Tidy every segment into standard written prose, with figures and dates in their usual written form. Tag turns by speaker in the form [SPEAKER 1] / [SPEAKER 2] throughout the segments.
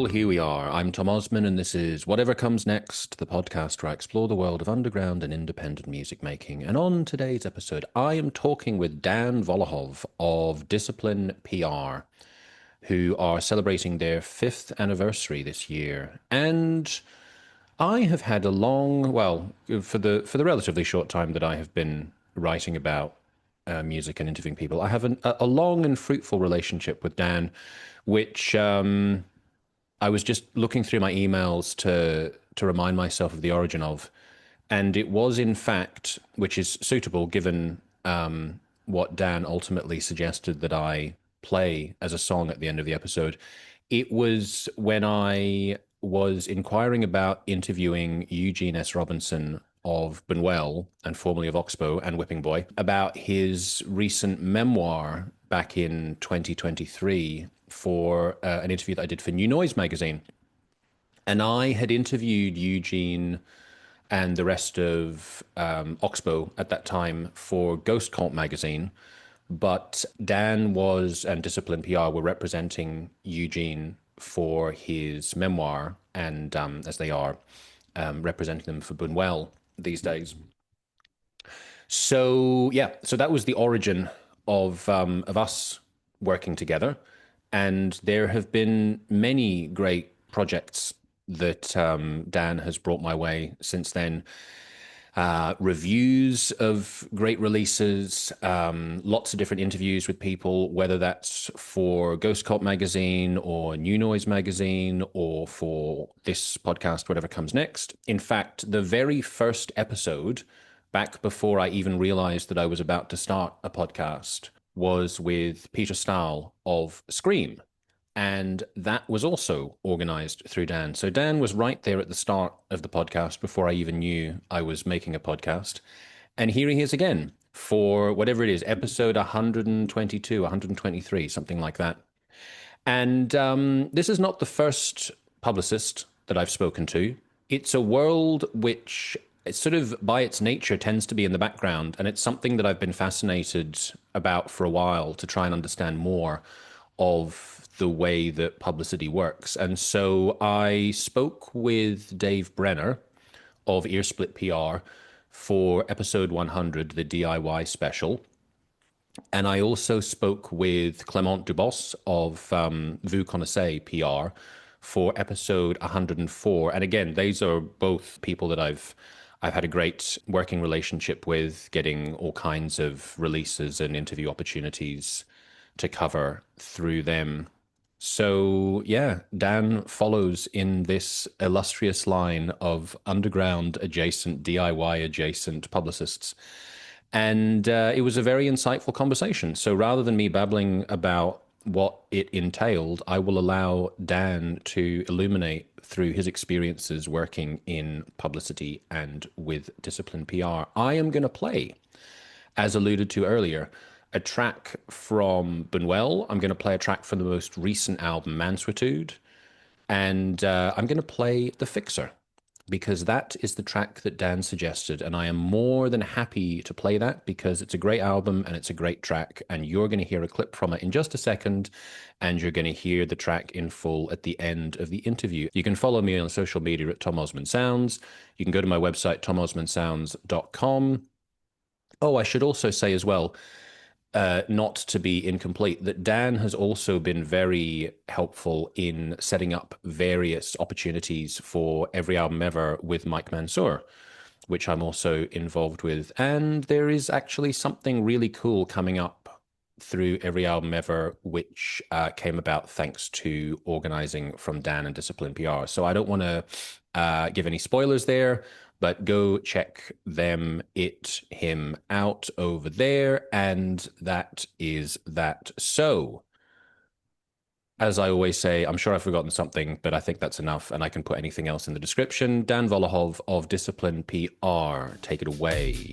[SPEAKER 1] here we are. I'm Tom Osman, and this is Whatever Comes Next, the podcast where I explore the world of underground and independent music making. And on today's episode, I am talking with Dan Volohov of Discipline PR, who are celebrating their 5th anniversary this year. And I have had a long, for the relatively short time that I have been writing about music and interviewing people, I have a long and fruitful relationship with Dan, which I was just looking through my emails to remind myself of the origin of, and it was in fact, which is suitable given what Dan ultimately suggested that I play as a song at the end of the episode. It was when I was inquiring about interviewing Eugene S. Robinson of Bunwell and formerly of Oxbow and Whipping Boy about his recent memoir back in 2023 for an interview that I did for New Noise magazine. And I had interviewed Eugene and the rest of Oxbow at that time for Ghost Cult magazine, but Dan and Discipline PR were representing Eugene for his memoir, and as they are representing them for Bunwell these days. So that was the origin of us working together, and there have been many great projects that Dan has brought my way since then. Reviews of great releases, lots of different interviews with people, whether that's for Ghost Cult magazine or New Noise magazine or for this podcast, Whatever Comes Next. In fact, the very first episode, back before I even realized that I was about to start a podcast, was with Peter Stahl of Scream. And that was also organized through Dan. So Dan was right there at the start of the podcast before I even knew I was making a podcast. And here he is again for whatever it is, episode 122, 123, something like that. And this is not the first publicist that I've spoken to. It's a world which, it's sort of by its nature, tends to be in the background. And it's something that I've been fascinated about for a while to try and understand more of the way that publicity works. And so I spoke with Dave Brenner of Earsplit PR for episode 100, the DIY special. And I also spoke with Clément Dubos of Vous Connaissez PR for episode 104. And again, these are both people that I've had a great working relationship with, getting all kinds of releases and interview opportunities to cover through them. So yeah, Dan follows in this illustrious line of underground adjacent, DIY adjacent publicists. And it was a very insightful conversation. So rather than me babbling about what it entailed, I will allow Dan to illuminate through his experiences working in publicity and with Discipline PR. I am going to play, as alluded to earlier, a track from Bunwell. I'm going to play a track from the most recent album, Mansuetude. And I'm going to play The Fixer, because that is the track that Dan suggested. And I am more than happy to play that because it's a great album and it's a great track. And you're going to hear a clip from it in just a second. And you're going to hear the track in full at the end of the interview. You can follow me on social media at Tom Osman Sounds. You can go to my website, tomosmansounds.com. Oh, I should also say as well, not to be incomplete, that Dan has also been very helpful in setting up various opportunities for Every Album Ever with Mike Mansour, which I'm also involved with. And there is actually something really cool coming up through Every Album Ever, which came about thanks to organizing from Dan and Discipline PR. So I don't want to give any spoilers there, but go check him out over there. And that is that. So, as I always say, I'm sure I've forgotten something, but I think that's enough. And I can put anything else in the description. Dan Volohov of Discipline PR. Take it away.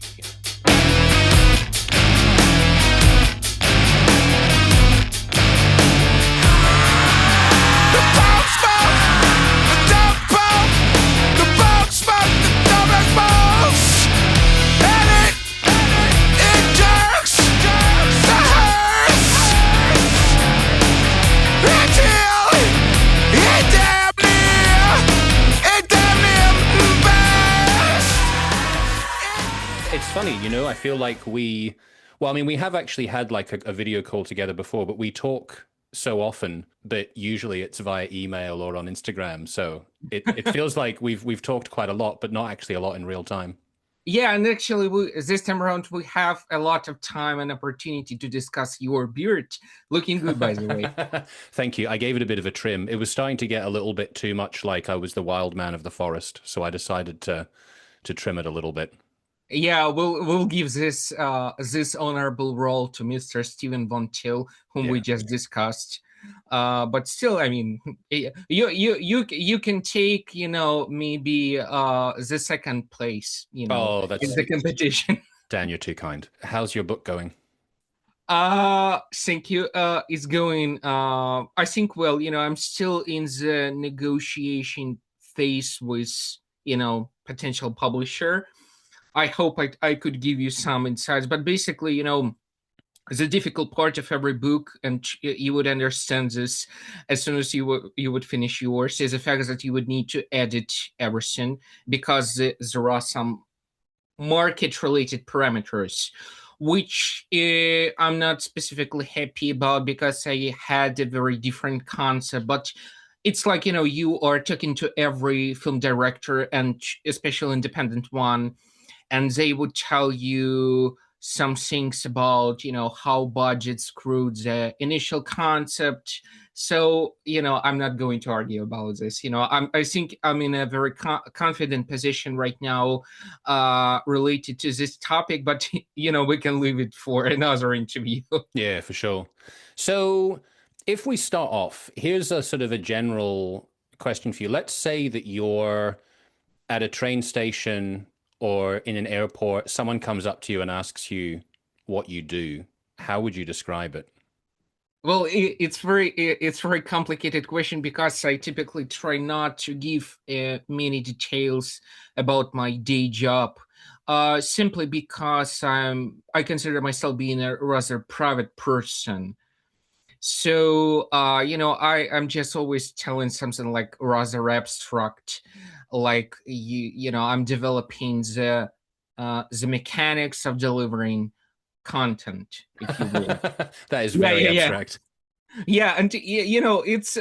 [SPEAKER 1] funny, I feel like well, I mean, we have actually had like a video call together before, but we talk so often that usually it's via email or on Instagram. So it feels like we've talked quite a lot, but not actually a lot in real time.
[SPEAKER 2] Yeah, and actually, this time around, we have a lot of time and opportunity to discuss your beard. Looking good, by the way.
[SPEAKER 1] Thank you. I gave it a bit of a trim. It was starting to get a little bit too much like I was the wild man of the forest, so I decided to trim it a little bit.
[SPEAKER 2] Yeah, we'll give this honorable role to Mr. Stephen Von Till, whom we
[SPEAKER 1] Yeah.
[SPEAKER 2] just discussed. But still, I mean, you can take, maybe the second place,
[SPEAKER 1] Oh,
[SPEAKER 2] in
[SPEAKER 1] that's
[SPEAKER 2] the competition.
[SPEAKER 1] Dan, you're too kind. How's your book going?
[SPEAKER 2] Thank you. It's going. I think. Well, I'm still in the negotiation phase with potential publisher. I hope I could give you some insights, but basically, the difficult part of every book, and you would understand this as soon as you would finish yours, is the fact that you would need to edit everything because there are some market related parameters which I'm not specifically happy about because I had a very different concept. But it's like, you are talking to every film director and especially independent one, and they would tell you some things about how budget screwed the initial concept. So I'm not going to argue about this. I think I'm in a very confident position right now related to this topic, but we can leave it for another interview.
[SPEAKER 1] Yeah, for sure. So, if we start off, here's a sort of a general question for you. Let's say that you're at a train station or in an airport, someone comes up to you and asks you what you do. How would you describe it?
[SPEAKER 2] Well, it's very complicated question because I typically try not to give many details about my day job, simply because I consider myself being a rather private person. So I'm just always telling something like rather abstract, like I'm developing the mechanics of delivering content, if you will.
[SPEAKER 1] That is
[SPEAKER 2] Yeah,
[SPEAKER 1] very
[SPEAKER 2] yeah, yeah.
[SPEAKER 1] abstract.
[SPEAKER 2] Yeah, and it's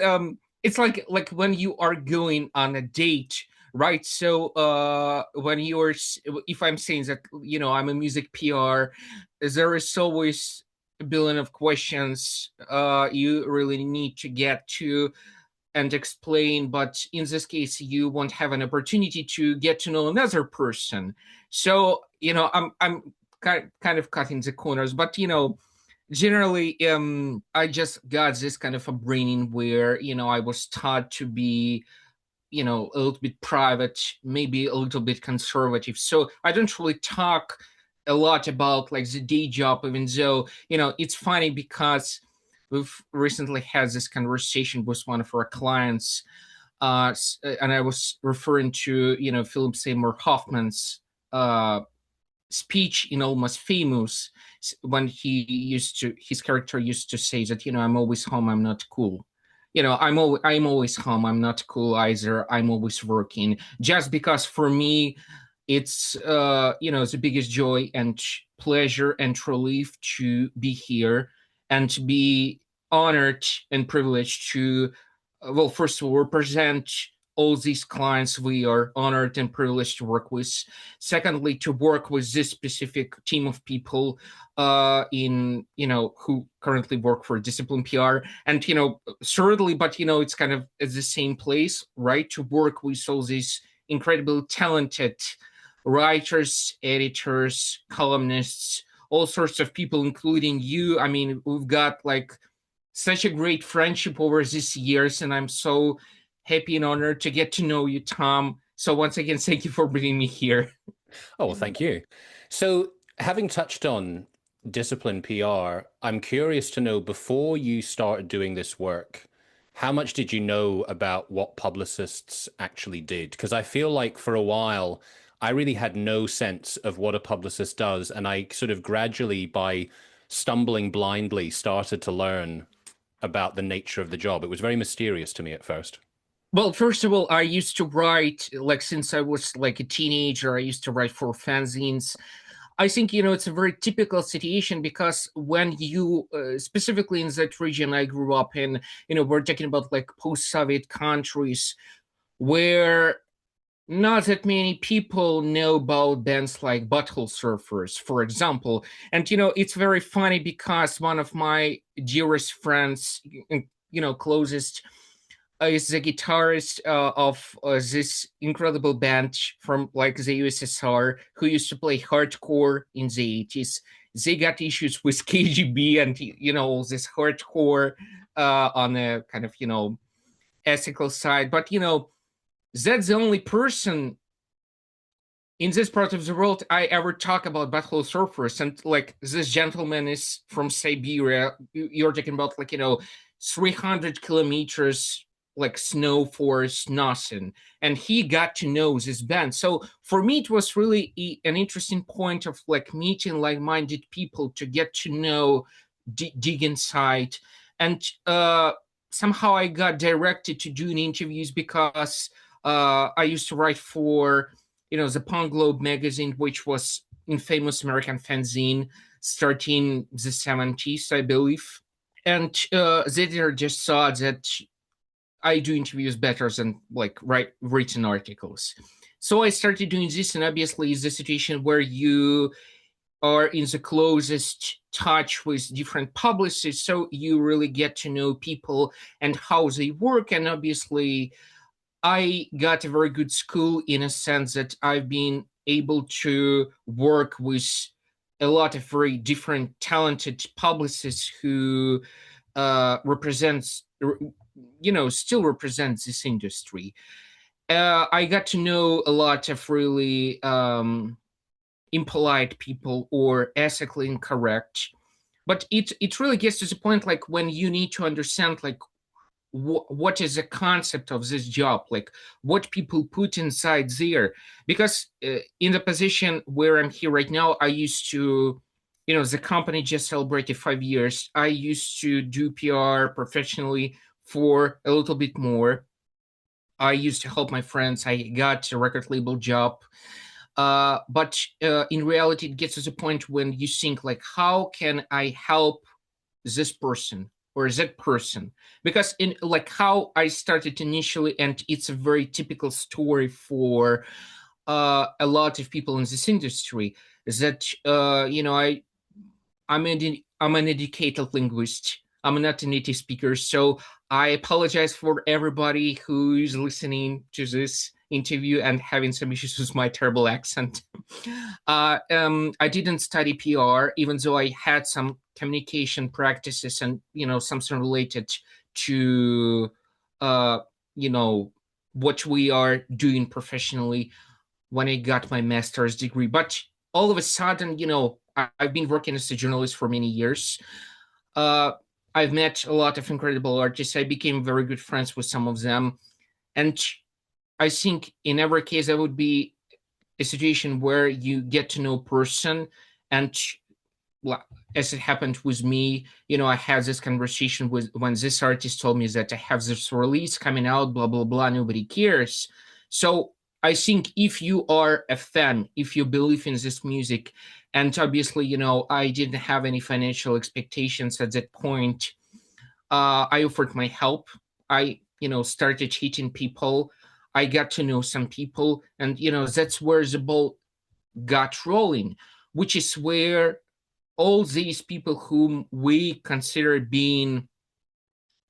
[SPEAKER 2] like when you are going on a date, right? So when if I'm saying that I'm a music PR, there is always a billion of questions you really need to get to and explain, but in this case you won't have an opportunity to get to know another person. So I'm kind of cutting the corners, but generally I just got this kind of upbringing where I was taught to be a little bit private, maybe a little bit conservative, so I don't really talk a lot about like the day job, even though it's funny because we've recently had this conversation with one of our clients, and I was referring to Philip Seymour Hoffman's uh speech in Almost Famous, when his character used to say that I'm always home, I'm not cool. I'm always home, I'm not cool either, I'm always working. Just because for me it's the biggest joy and pleasure and relief to be here and to be honored and privileged to well, first of all, represent all these clients we are honored and privileged to work with. Secondly, to work with this specific team of people in who currently work for Discipline PR, and thirdly, but it's kind of at the same place, right? To work with all these incredibly talented writers, editors, columnists, all sorts of people, including you. I mean, we've got like such a great friendship over these years, and I'm so happy and honored to get to know you, Tom. So once again, thank you for bringing me here.
[SPEAKER 1] Oh, well, thank you. So, having touched on discipline PR, I'm curious to know before you started doing this work, how much did you know about what publicists actually did? Because I feel like for a while, I really had no sense of what a publicist does. And I sort of gradually, by stumbling blindly, started to learn about the nature of the job. It was very mysterious to me at first.
[SPEAKER 2] Well, first of all, I used to write like since I was like a teenager. I used to write for fanzines. I think, it's a very typical situation because when you, specifically in that region I grew up in, we're talking about like post-Soviet countries where not that many people know about bands like Butthole Surfers, for example. And, it's very funny because one of my dearest friends, closest, is the guitarist of this incredible band from like the USSR who used to play hardcore in the 80s. They got issues with KGB and all this hardcore on a kind of ethical side. But that's the only person in this part of the world I ever talk about Butthole Surfers. And like this gentleman is from Siberia. You're talking about like 300 kilometers like snow forest, nothing, and he got to know this band. So for me it was really an interesting point of like meeting like-minded people to get to know, dig inside. And somehow I got directed to doing interviews because I used to write for the Punk Globe magazine, which was infamous American fanzine starting the 70s, I believe. And the editor just saw that I do interviews better than like write written articles. So I started doing this, and obviously it's a situation where you are in the closest touch with different publicists, so you really get to know people and how they work. And obviously I got a very good school in a sense that I've been able to work with a lot of very different talented publicists who represents still represents this industry. I got to know a lot of really impolite people or ethically incorrect, but it really gets to the point like when you need to understand like what is the concept of this job, like what people put inside there. Because in the position where I'm here right now, I used to, the company just celebrated 5 years. I used to do PR professionally for a little bit more. I used to help my friends. I got a record label job. But in reality, it gets to the point when you think like, how can I help this person or that person? Because in like how I started initially, and it's a very typical story for a lot of people in this industry, is that I'm an educated linguist. I'm not a native speaker, so I apologize for everybody who's listening to this interview and having some issues with my terrible accent. I didn't study PR, even though I had some communication practices and something related to uh, you know what we are doing professionally when I got my master's degree. But all of a sudden, I've been working as a journalist for many years. Uh, I've met a lot of incredible artists. I became very good friends with some of them. And I think in every case, that would be a situation where you get to know a person. And as it happened with me, I had this conversation with when this artist told me that I have this release coming out, blah, blah, blah, nobody cares. So I think if you are a fan, if you believe in this music, and obviously, I didn't have any financial expectations at that point, I offered my help. I, started hitting people. I got to know some people, and that's where the ball got rolling, which is where all these people whom we consider being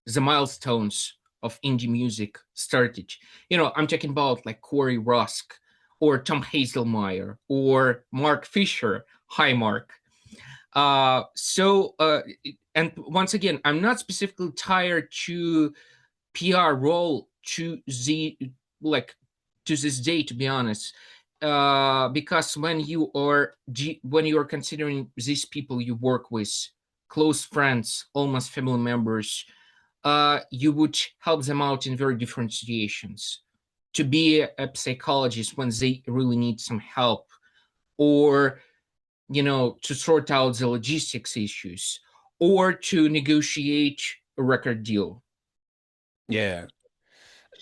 [SPEAKER 2] the milestones of indie music started. I'm talking about like Corey Rusk or Tom Hazelmeyer or Mark Fisher. Hi, Mark. And once again, I'm not specifically tired to PR role to the like to this day, to be honest. Because when you are considering these people you work with, close friends, almost family members, you would help them out in very different situations. To be a psychologist when they really need some help, or to sort out the logistics issues, or to negotiate a record deal.
[SPEAKER 1] Yeah.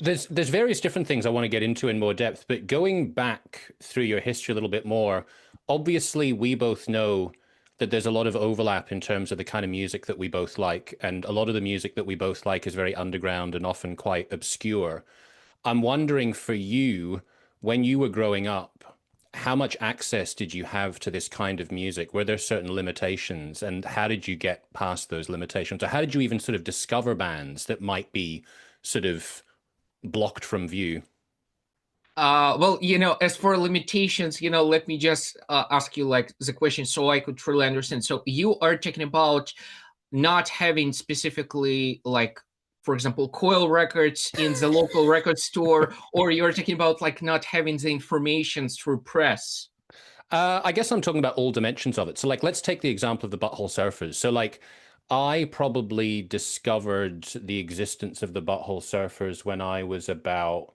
[SPEAKER 1] There's various different things I want to get into in more depth, but going back through your history a little bit more, obviously we both know that there's a lot of overlap in terms of the kind of music that we both like, and a lot of the music that we both like is very underground and often quite obscure. I'm wondering for you, when you were growing up, how much access did you have to this kind of music? Were there certain limitations, and how did you get past those limitations? Or how did you even sort of discover bands that might be sort of blocked from view?
[SPEAKER 2] Well, as for limitations, let me just ask you like the question so I could truly understand. So you are talking about not having specifically like, for example, coil records in the local record store, or you're talking about like not having the information through press.
[SPEAKER 1] I guess I'm talking about all dimensions of it. So, like, let's take the example of the Butthole Surfers. So, like, I probably discovered the existence of the Butthole Surfers when I was about,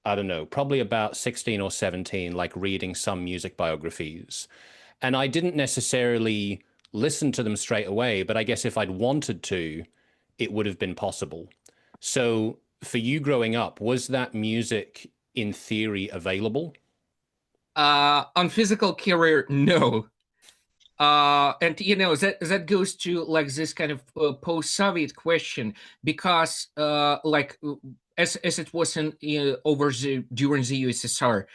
[SPEAKER 1] I don't know, probably about 16 or 17, like reading some music biographies. And I didn't necessarily listen to them straight away, but I guess if I'd wanted to, it would have been possible. So, for you growing up, was that music in theory available?
[SPEAKER 2] On physical carrier, no. And that goes to like this kind of post-Soviet question because as it was in over the during the USSR,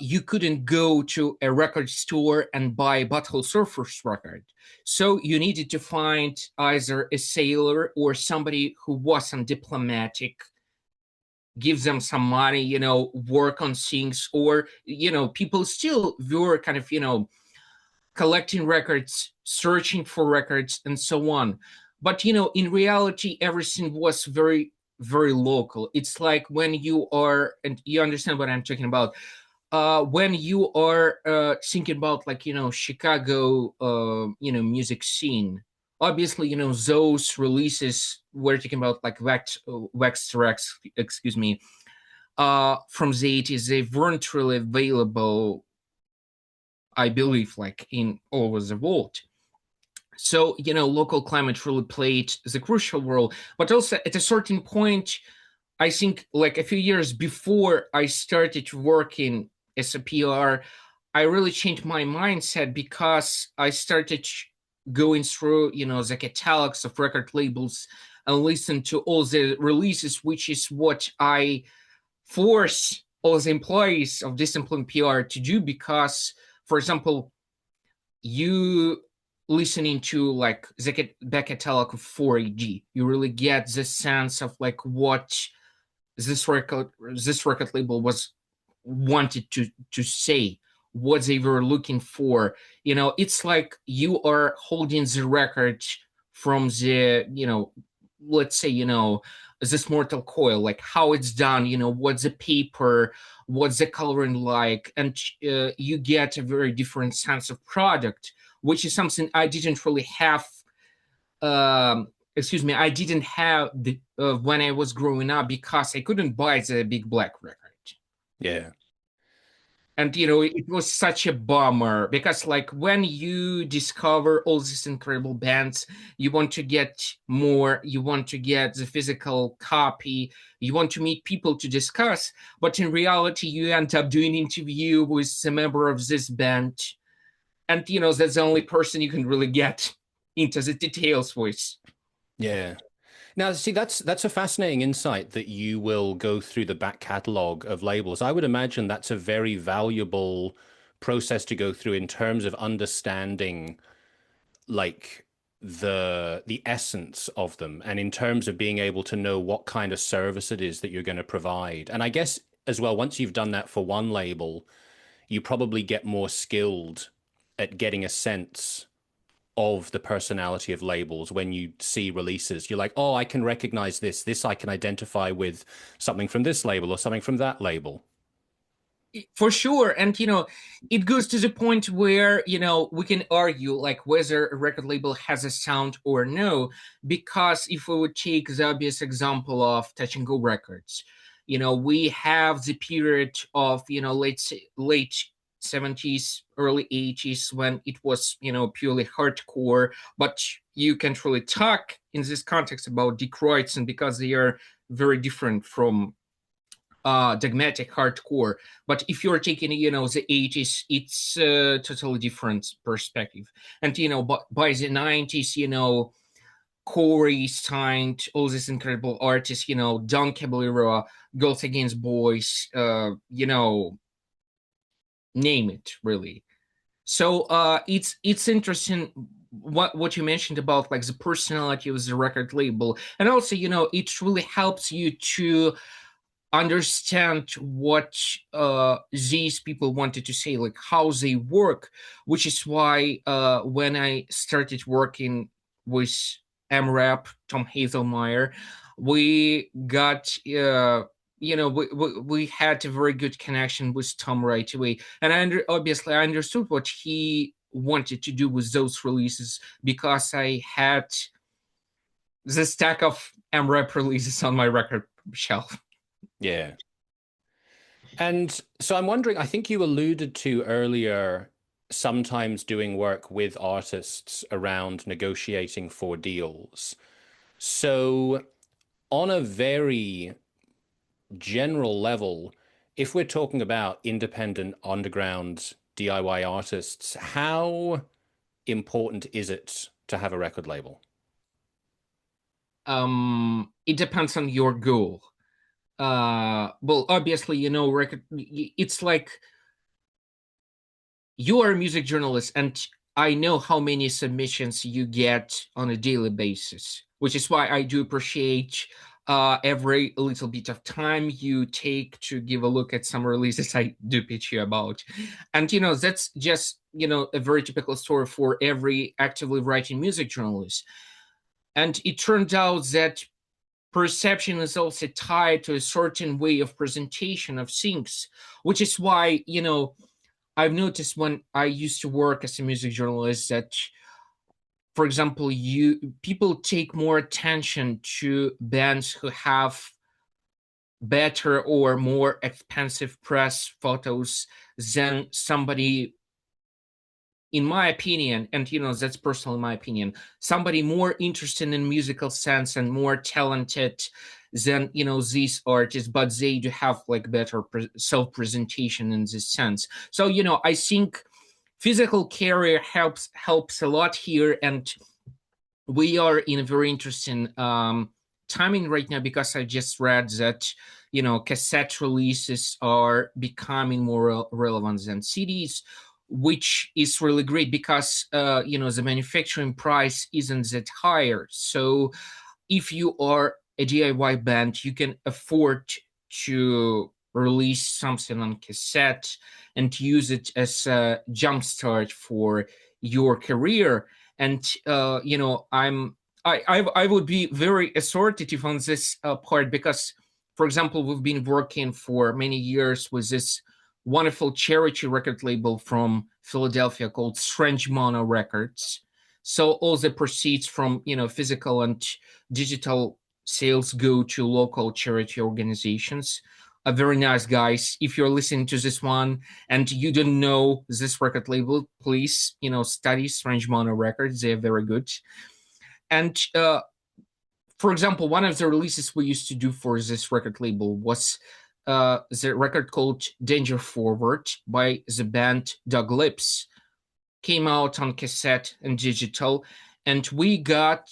[SPEAKER 2] you couldn't go to a record store and buy Butthole Surfers record. So you needed to find either a sailor or somebody who wasn't diplomatic, give them some money, work on things, or people still were kind of collecting records, searching for records, and so on. But in reality, everything was very, very local. It's like when you are, and you understand what I'm talking about. When you are thinking about like Chicago, music scene. Obviously, those releases we're talking about like Wax Rex, excuse me, from the 80s, they weren't really available, I believe, like in all over the world. So, local climate really played the crucial role. But also at a certain point, I think like a few years before I started working as a PR, I really changed my mindset because I started going through, the catalogs of record labels and listen to all the releases, which is what I force all the employees of discipline PR to do because, for example, you listening to like the back catalog of 4AG, you really get the sense of like what this record label was wanted to say, what they were looking for. It's like you are holding the record from the let's say this Mortal Coil, like how it's done, what's the paper, what's the coloring like, and you get a very different sense of product, which is something I didn't really have. Excuse me, I didn't have when I was growing up because I couldn't buy the big black record.
[SPEAKER 1] Yeah.
[SPEAKER 2] And it was such a bummer because like when you discover all these incredible bands, you want to get more, you want to get the physical copy, you want to meet people to discuss, but in reality you end up doing an interview with a member of this band, and that's the only person you can really get into the details with.
[SPEAKER 1] Yeah. Now, see, that's a fascinating insight that you will go through the back catalog of labels. I would imagine that's a very valuable process to go through in terms of understanding like the essence of them and in terms of being able to know what kind of service it is that you're going to provide. And I guess as well, once you've done that for one label, you probably get more skilled at getting a sense of the personality of labels when you see releases. You're like, oh, I can recognize this. This I can identify with something from this label or something from that label.
[SPEAKER 2] For sure. And it goes to the point where we can argue like whether a record label has a sound or no, because if we would take the obvious example of Touch and Go Records, we have the period of late 70s, early 80s, when it was purely hardcore, but you can't really talk in this context about Dick Royce, and because they are very different from dogmatic hardcore. But if you're taking, the 80s, it's a totally different perspective. And but by the 90s, Corey signed all these incredible artists, Don Caballero, Girls Against Boys, name it, really. So it's interesting what you mentioned about like the personality of the record label, and also it really helps you to understand what these people wanted to say, like how they work, which is why when I started working with MRAP, Tom Hazelmeyer, we got we had a very good connection with Tom right away, and obviously I understood what he wanted to do with those releases because I had the stack of MRAP releases on my record shelf.
[SPEAKER 1] Yeah. And so I'm wondering, I think you alluded to earlier sometimes doing work with artists around negotiating for deals. So on a very general level, if we're talking about independent underground DIY artists, how important is it to have a record label?
[SPEAKER 2] It depends on your goal. Well, obviously, record. It's like you are a music journalist, and I know how many submissions you get on a daily basis, which is why I do appreciate every little bit of time you take to give a look at some releases I do pitch you about. And that's just a very typical story for every actively writing music journalist. And it turned out that perception is also tied to a certain way of presentation of things, which is why I've noticed when I used to work as a music journalist that, for example, people take more attention to bands who have better or more expensive press photos than somebody, in my opinion, and that's personally my opinion, somebody more interested in musical sense and more talented than these artists, but they do have like better self-presentation in this sense. So I think physical career helps a lot here, and we are in a very interesting timing right now because I just read that cassette releases are becoming more relevant than CDs, which is really great because the manufacturing price isn't that higher. So if you are a DIY band, you can afford to release something on cassette and use it as a jumpstart for your career. And I would be very authoritative on this part because, for example, we've been working for many years with this wonderful charity record label from Philadelphia called Strange Mono Records. So all the proceeds from physical and digital sales go to local charity organizations. Very nice guys. If you're listening to this one and you don't know this record label, please study Strange Mono Records. They're very good. And for example, one of the releases we used to do for this record label was the record called Danger Forward by the band Dog Lips. Came out on cassette and digital, and we got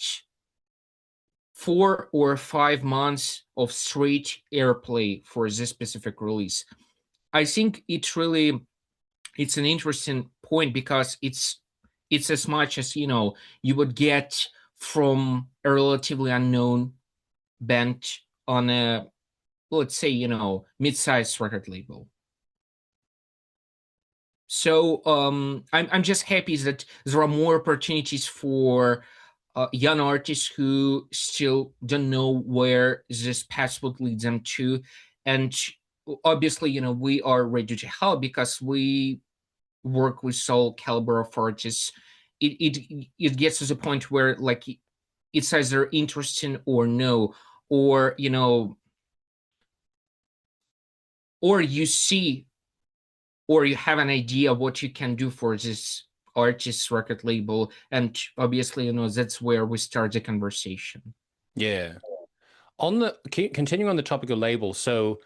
[SPEAKER 2] 4 or 5 months of straight airplay for this specific release. I think it's an interesting point because it's as much as you would get from a relatively unknown band on a, let's say, mid-sized record label. So I'm just happy that there are more opportunities for young artists who still don't know where this path would lead them to, and obviously, we are ready to help because we work with all caliber of artists. It gets to the point where like it's either interesting or no, or or you see or you have an idea what you can do for this artist record label, and obviously that's where we start the conversation.
[SPEAKER 1] Yeah. On the continuing on the topic of labels, so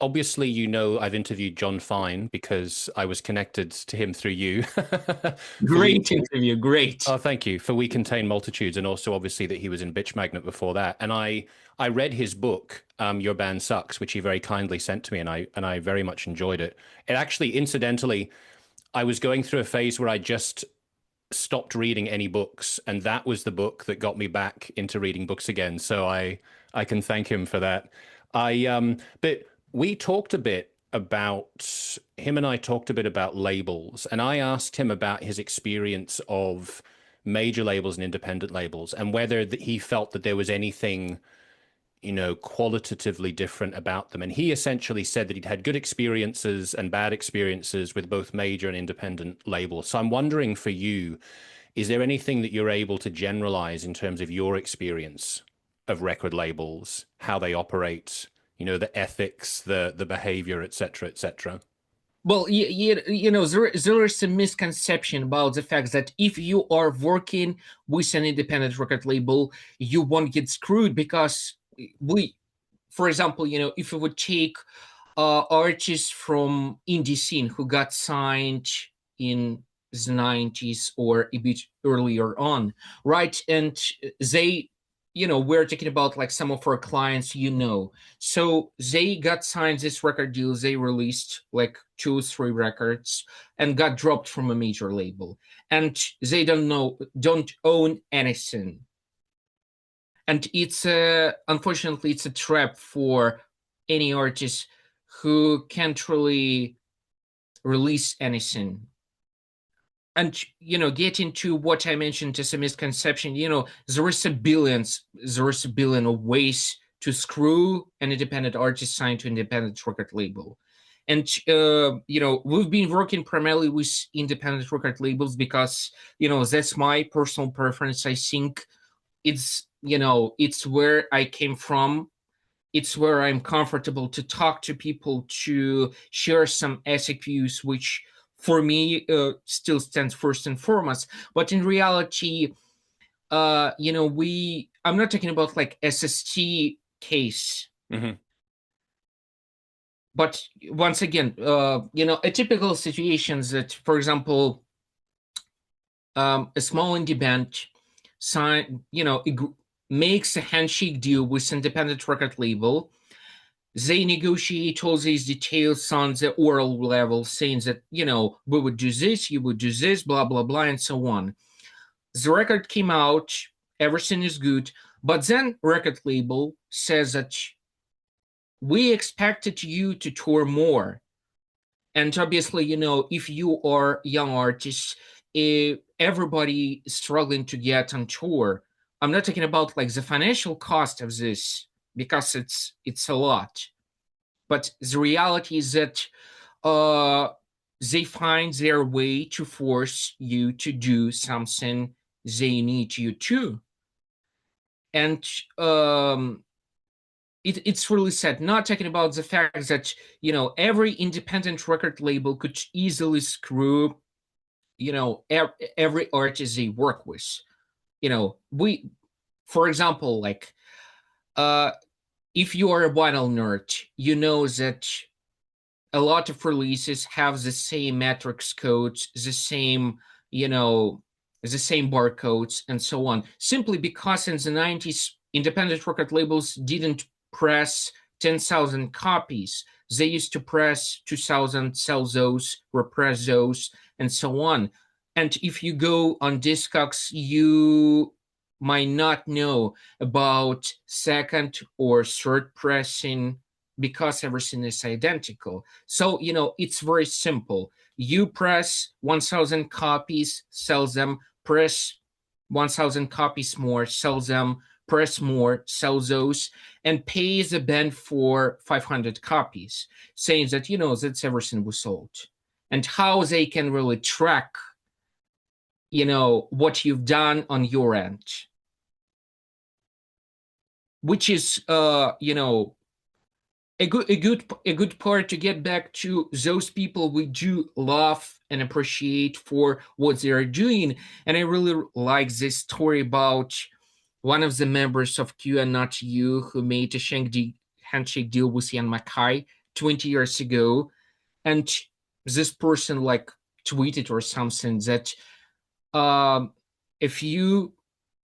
[SPEAKER 1] obviously, you know, I've interviewed John Fine because I was connected to him through you. For we,
[SPEAKER 2] Great interview, great.
[SPEAKER 1] oh, thank you. For We Contain Multitudes, and also obviously that he was in Bitch Magnet before that. And I read his book, Your Band Sucks, which he very kindly sent to me, and I very much enjoyed it. It actually, incidentally, I was going through a phase where I just stopped reading any books, and that was the book that got me back into reading books again. So I can thank him for that. But we talked a bit about him and I talked a bit about labels, and I asked him about his experience of major labels and independent labels, and whether he felt that there was anything, you know, qualitatively different about them. And he essentially said that he'd had good experiences and bad experiences with both major and independent labels. So I'm wondering for you, is there anything that you're able to generalize in terms of your experience of record labels, how they operate, you know, the ethics, the behavior, et cetera, et cetera?
[SPEAKER 2] Well, you know, there is a misconception about the fact that if you are working with an independent record label, you won't get screwed because for example, you know, if you would take artists from indie scene who got signed in the 90s or a bit earlier on, right? And they, you know, we're talking about like some of our clients, you know. So they got signed this record deal, they released like 2 or 3 records and got dropped from a major label. And they don't own anything. And it's unfortunately it's a trap for any artist who can't really release anything. And you know, getting to what I mentioned as a misconception, you know, there is a billion of ways to screw an independent artist signed to an independent record label. And you know, we've been working primarily with independent record labels because, you know, that's my personal preference. I think it's, you know, it's where I came from. It's where I'm comfortable to talk to people, to share some ethic views, which for me still stands first and foremost. But in reality, you know, I'm not talking about like SST case,
[SPEAKER 1] Mm-hmm.
[SPEAKER 2] but once again, you know, a typical situations that, for example, a small indie band sign, you know, makes a handshake deal with independent record label. They negotiate all these details on the oral level, saying that, you know, we would do this, you would do this, blah, blah, blah, and so on. The record came out, everything is good, but then record label says that we expected you to tour more. And obviously, you know, if you are young artists, everybody is struggling to get on tour. I'm not talking about like the financial cost of this because it's a lot, but the reality is that uh, they find their way to force you to do something they need you to. And it's really sad. Not talking about the fact that, you know, every independent record label could easily screw, you know, every artist they work with. You know, for example, like if you are a vinyl nerd, you know that a lot of releases have the same matrix codes, the same, you know, the same barcodes and so on, simply because in the 90s, independent record labels didn't press 10,000 copies. They used to press 2,000, sell those, repress those, and so on. And if you go on Discogs, you might not know about second or third pressing because everything is identical. So, you know, it's very simple. You press 1,000 copies, sell them, press 1,000 copies more, sell them, press more, sell those, and pay the band for 500 copies, saying that, you know, that's everything we sold. And how they can really track, you know, what you've done on your end, which is, you know, a good part to get back to those people we do love and appreciate for what they are doing. And I really like this story about one of the members of Q and Not You who made a handshake deal with Ian Mackay 20 years ago, and this person like tweeted or something that if you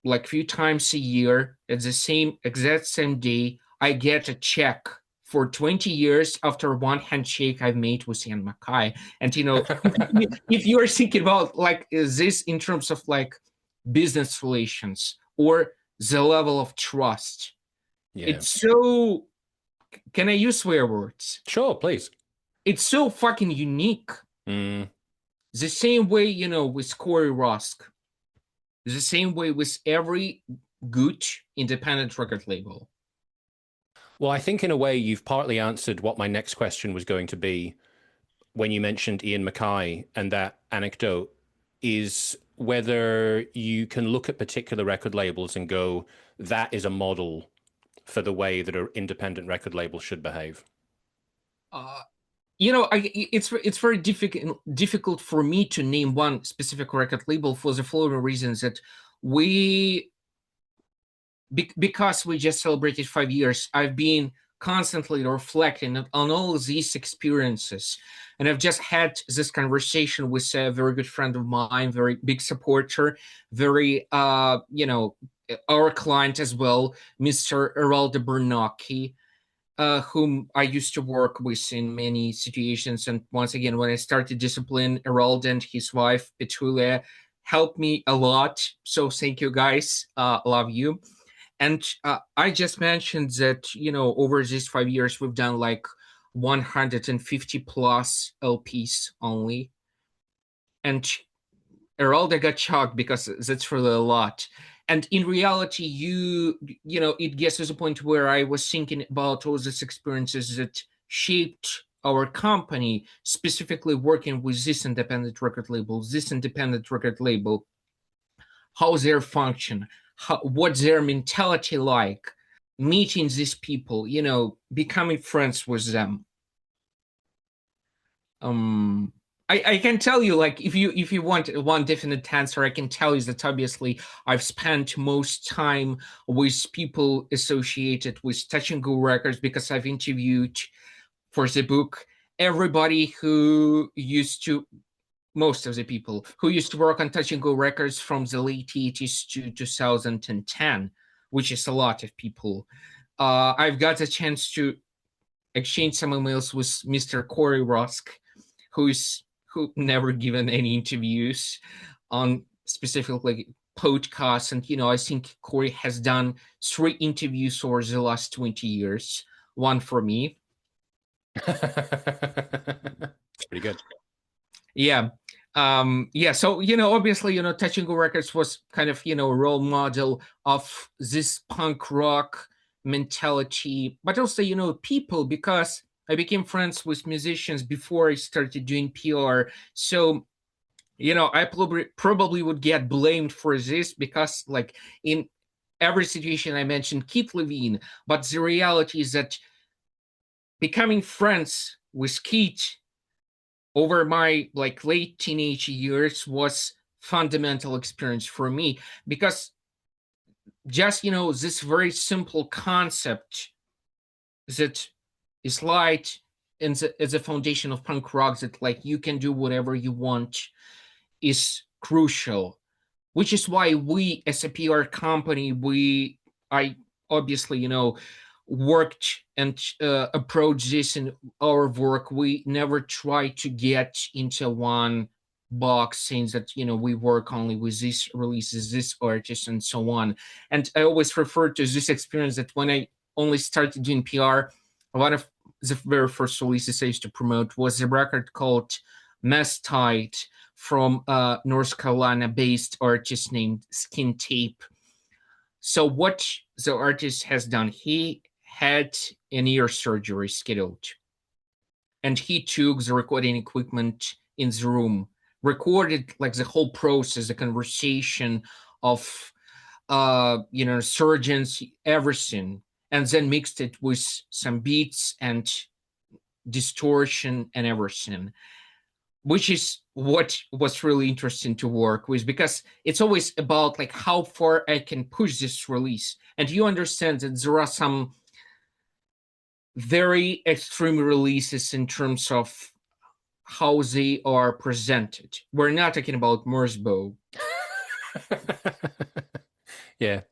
[SPEAKER 2] like few times a year at the same exact same day, I get a check for 20 years after one handshake I've made with Ian MacKay. And if you are thinking about like is this in terms of like business relations or the level of trust,
[SPEAKER 1] Yeah.
[SPEAKER 2] it's so, can I use swear words?
[SPEAKER 1] Sure, please.
[SPEAKER 2] It's so fucking unique.
[SPEAKER 1] Mm.
[SPEAKER 2] The same way, with Corey Rusk, the same way with every good independent record label.
[SPEAKER 1] Well, I think in a way you've partly answered what my next question was going to be when you mentioned Ian MacKay and that anecdote, is whether you can look at particular record labels and go, that is a model for the way that an independent record label should behave.
[SPEAKER 2] It's very difficult for me to name one specific record label for the following reasons: that because we just celebrated 5 years, I've been constantly reflecting on all these experiences, and I've just had this conversation with a very good friend of mine, very big supporter, very our client as well, Mr. Eraldo Bernacchi, whom I used to work with in many situations. And once again, when I started Discipline, Eraldo and his wife, Petulia, helped me a lot. So thank you guys. Love you. And I just mentioned that, over these 5 years, we've done like 150 plus LPs only. And Eraldo got shocked because that's really a lot. And in reality, it gets to the point where I was thinking about all these experiences that shaped our company, specifically working with this independent record label, how their function, what's their mentality like, meeting these people, becoming friends with them. I can tell you, like, if you want one definite answer, I can tell you that obviously I've spent most time with people associated with Touch and Go Records because I've interviewed for the book everybody who used to, most of the people who used to work on Touch and Go Records from the late 80s to 2010, which is a lot of people. I've got a chance to exchange some emails with Mr. Corey Rusk, who never given any interviews on specifically podcasts. And, I think Corey has done 3 interviews over the last 20 years, one for me.
[SPEAKER 1] It's pretty good.
[SPEAKER 2] Yeah. So, obviously, Touch and Go Records was kind of, a role model of this punk rock mentality, but also, people, because I became friends with musicians before I started doing PR. So, I probably would get blamed for this because, like, in every situation I mentioned Keith Levene, but the reality is that becoming friends with Keith over my like late teenage years was fundamental experience for me, because just this very simple concept that is light and as a foundation of punk rock, that like you can do whatever you want, is crucial. Which is why we as a PR company, I obviously worked and approached this in our work. We never try to get into one box saying that we work only with these releases, this artist, and so on. And I always refer to this experience that when I only started doing PR, one of the very first releases I used to promote was a record called Mess Tide from a North Carolina based artist named Skin Tape. So what the artist has done, he had an ear surgery scheduled, and he took the recording equipment in the room, recorded like the whole process, the conversation of surgeons, everything, and then mixed it with some beats and distortion and everything, which is what was really interesting to work with, because it's always about like how far I can push this release. And you understand that there are some very extreme releases in terms of how they are presented. We're not talking about Merzbow.
[SPEAKER 1] Yeah.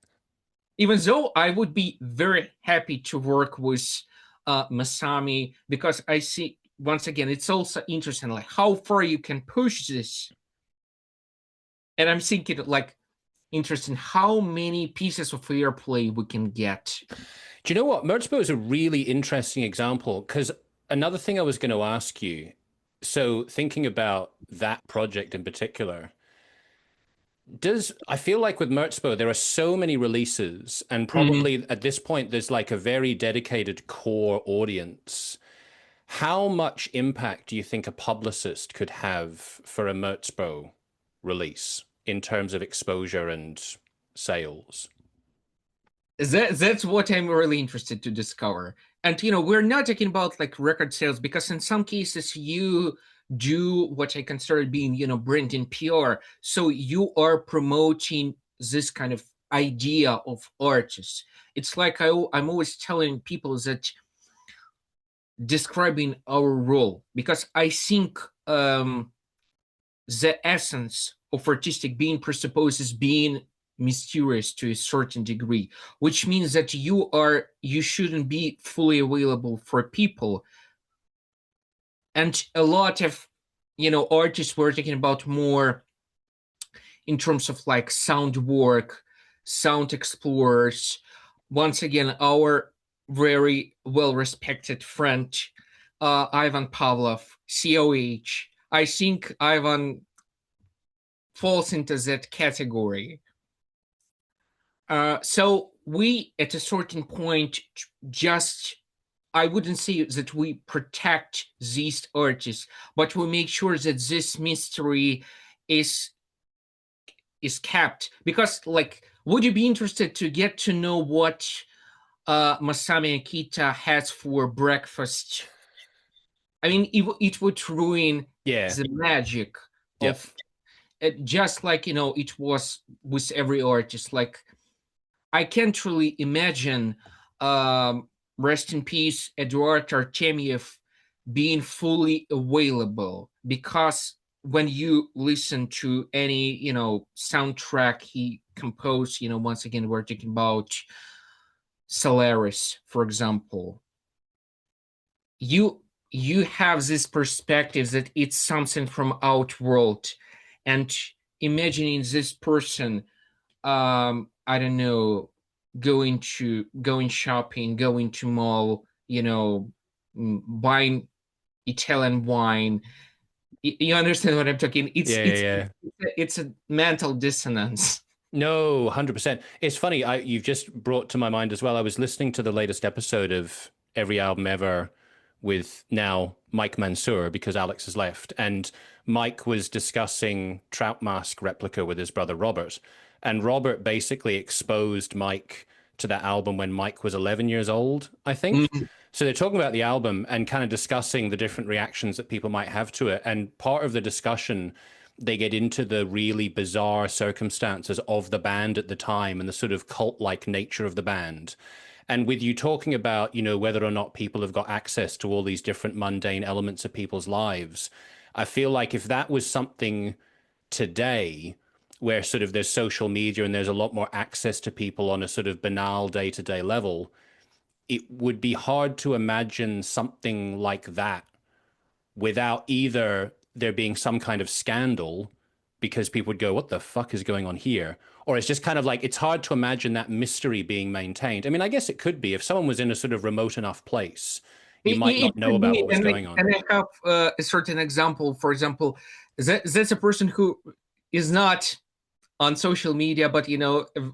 [SPEAKER 2] Even though I would be very happy to work with Masami, because I see, once again, it's also interesting, like how far you can push this. And I'm thinking, like, interesting how many pieces of airplay we can get.
[SPEAKER 1] Do you know what? Merzbow is a really interesting example because another thing I was going to ask you. So thinking about that project in particular, does I feel like with Merzbow there are so many releases, and
[SPEAKER 2] Mhm.
[SPEAKER 1] probably at this point there's like a very dedicated core audience. How much impact do you think a publicist could have for a Merzbow release in terms of exposure and sales?
[SPEAKER 2] That's what I'm really interested to discover. And we're not talking about like record sales, because in some cases you do what I consider being, brand and PR. So you are promoting this kind of idea of artists. It's like I'm always telling people that describing our role, because I think the essence of artistic being presupposes being mysterious to a certain degree, which means that you shouldn't be fully available for people. And a lot of artists were talking about more in terms of like sound work, sound explorers. Once again, our very well respected friend Ivan Pavlov, COH. I think Ivan falls into that category. So we, at a certain point, just I wouldn't say that we protect these artists, but we make sure that this mystery is kept. Because, like, would you be interested to get to know what Masami Akita has for breakfast? I mean, it would ruin
[SPEAKER 1] Yeah.
[SPEAKER 2] the magic
[SPEAKER 1] Yep.
[SPEAKER 2] of it, just like it was with every artist. Like, I can't really imagine, rest in peace, Eduard Artemiev being fully available, because when you listen to any, soundtrack he composed, once again, we're talking about Solaris, for example, you have this perspective that it's something from outworld, and imagining this person, I don't know, going shopping, going to mall, buying Italian wine. You understand what I'm talking? It's
[SPEAKER 1] Yeah, yeah,
[SPEAKER 2] it's
[SPEAKER 1] yeah.
[SPEAKER 2] it's a mental dissonance.
[SPEAKER 1] No, 100%. It's funny, you've just brought to my mind as well. I was listening to the latest episode of Every Album Ever with now Mike Mansour because Alex has left. And Mike was discussing Trout Mask Replica with his brother Robert. And Robert basically exposed Mike to that album when Mike was 11 years old, I think.
[SPEAKER 2] Mhm.
[SPEAKER 1] So they're talking about the album and kind of discussing the different reactions that people might have to it. And part of the discussion, they get into the really bizarre circumstances of the band at the time and the sort of cult-like nature of the band. And with you talking about, whether or not people have got access to all these different mundane elements of people's lives, I feel like if that was something today where sort of there's social media and there's a lot more access to people on a sort of banal day-to-day level, it would be hard to imagine something like that without either there being some kind of scandal because people would go, what the fuck is going on here? Or it's just kind of like, it's hard to imagine that mystery being maintained. I mean, I guess it could be if someone was in a sort of remote enough place, you might
[SPEAKER 2] It
[SPEAKER 1] not know
[SPEAKER 2] could
[SPEAKER 1] about
[SPEAKER 2] be,
[SPEAKER 1] what was going on.
[SPEAKER 2] and I have a certain example. For example, that's a person who is not on social media, but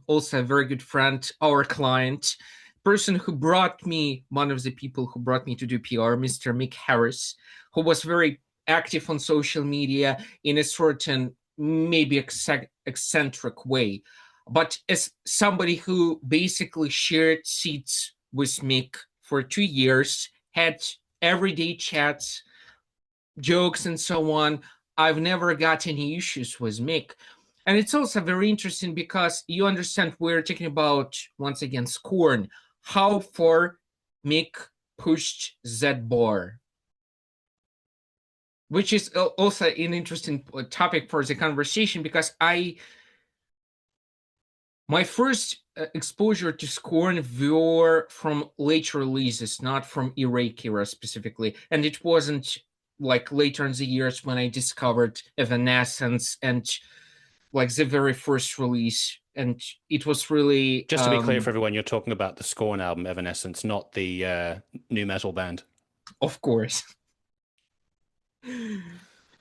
[SPEAKER 2] also a very good friend, our client, person who brought me, one of the people who brought me to do PR, Mr. Mick Harris, who was very active on social media in a certain, maybe eccentric way. But as somebody who basically shared seats with Mick for 2 years, had everyday chats, jokes, and so on, I've never got any issues with Mick. And it's also very interesting because you understand we're talking about, once again, Scorn, how far Mick pushed that bar, which is also an interesting topic for the conversation, because my first exposure to Scorn were from later releases, not from Erake era specifically, and it wasn't like later in the years when I discovered Evanescence and like the very first release, and it was really
[SPEAKER 1] Just to be clear for everyone, you're talking about the Scorn album Evanescence, not the new metal band.
[SPEAKER 2] of course.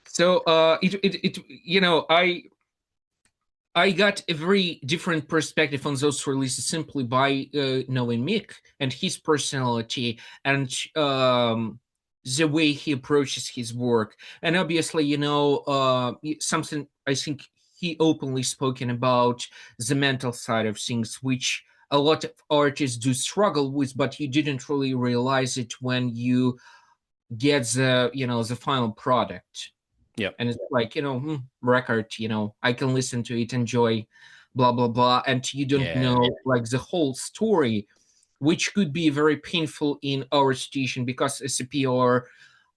[SPEAKER 2] So it you know, I got a very different perspective on those releases simply by knowing Mick and his personality, and the way he approaches his work. And obviously, something I think he openly spoken about, the mental side of things, which a lot of artists do struggle with, but you didn't really realize it when you get the final product.
[SPEAKER 1] Yep.
[SPEAKER 2] And it's like, record, I can listen to it, enjoy, blah blah blah, and you don't
[SPEAKER 1] Yeah.
[SPEAKER 2] know like the whole story, which could be very painful in our situation, because as a PR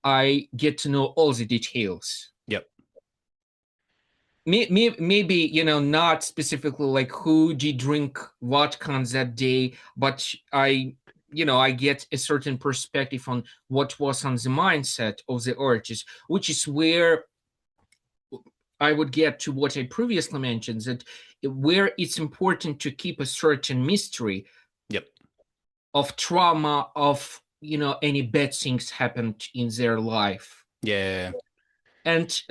[SPEAKER 2] I get to know all the details.
[SPEAKER 1] Yep.
[SPEAKER 2] Maybe not specifically like who did drink what cans that day, but I get a certain perspective on what was on the mindset of the artist, which is where I would get to what I previously mentioned, that where it's important to keep a certain mystery.
[SPEAKER 1] Yep.
[SPEAKER 2] Of trauma, of any bad things happened in their life.
[SPEAKER 1] Yeah.
[SPEAKER 2] And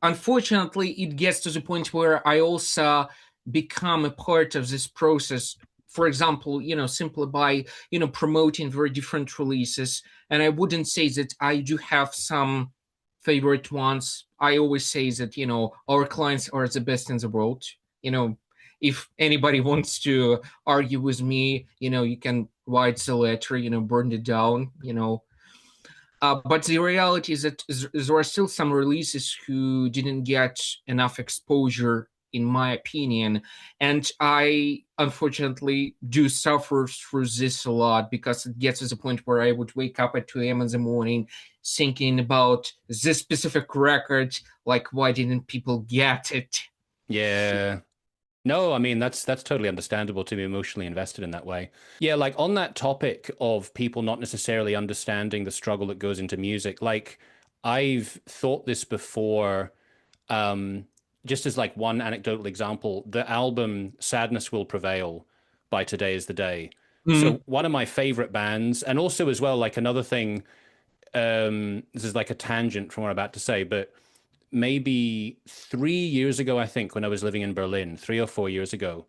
[SPEAKER 2] unfortunately, it gets to the point where I also become a part of this process. For example, simply by promoting very different releases. And I wouldn't say that I do have some favorite ones. I always say that our clients are the best in the world. If anybody wants to argue with me, you can write the letter, burn it down. But the reality is that there are still some releases who didn't get enough exposure, in my opinion. And I unfortunately do suffer through this a lot, because it gets to the point where I would wake up at 2 a.m. in the morning thinking about this specific record, like, why didn't people get it?
[SPEAKER 1] Yeah. No, I mean that's totally understandable to be emotionally invested in that way. Yeah, like on that topic of people not necessarily understanding the struggle that goes into music, like I've thought this before, just as like one anecdotal example, the album Sadness Will Prevail by Today Is the Day.
[SPEAKER 2] Mm.
[SPEAKER 1] So one of my favorite bands, and also as well, like another thing, this is like a tangent from what I'm about to say, but maybe 3 years ago, I think, when I was living in Berlin, 3 or 4 years ago,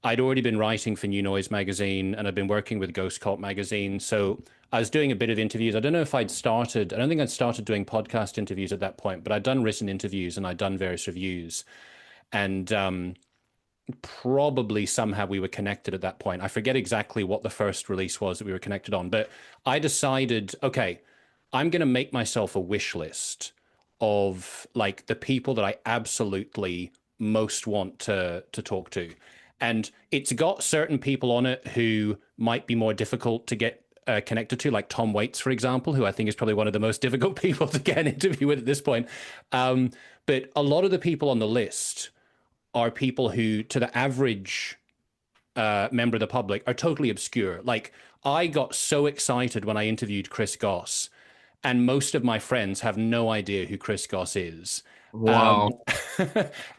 [SPEAKER 1] I'd already been writing for New Noise magazine and I'd been working with Ghost Cult magazine. So I was doing a bit of interviews. I don't know if I don't think I'd started doing podcast interviews at that point, but I'd done written interviews and I'd done various reviews. And probably somehow we were connected at that point. I forget exactly what the first release was that we were connected on, but I decided, okay, I'm going to make myself a wish list of like the people that I absolutely most want to talk to. And it's got certain people on it who might be more difficult to get connected to, like Tom Waits, for example, who I think is probably one of the most difficult people to get an interview with at this point. But a lot of the people on the list are people who, to the average member of the public, are totally obscure. Like, I got so excited when I interviewed Chris Goss, and most of my friends have no idea who Chris Goss is.
[SPEAKER 2] Wow.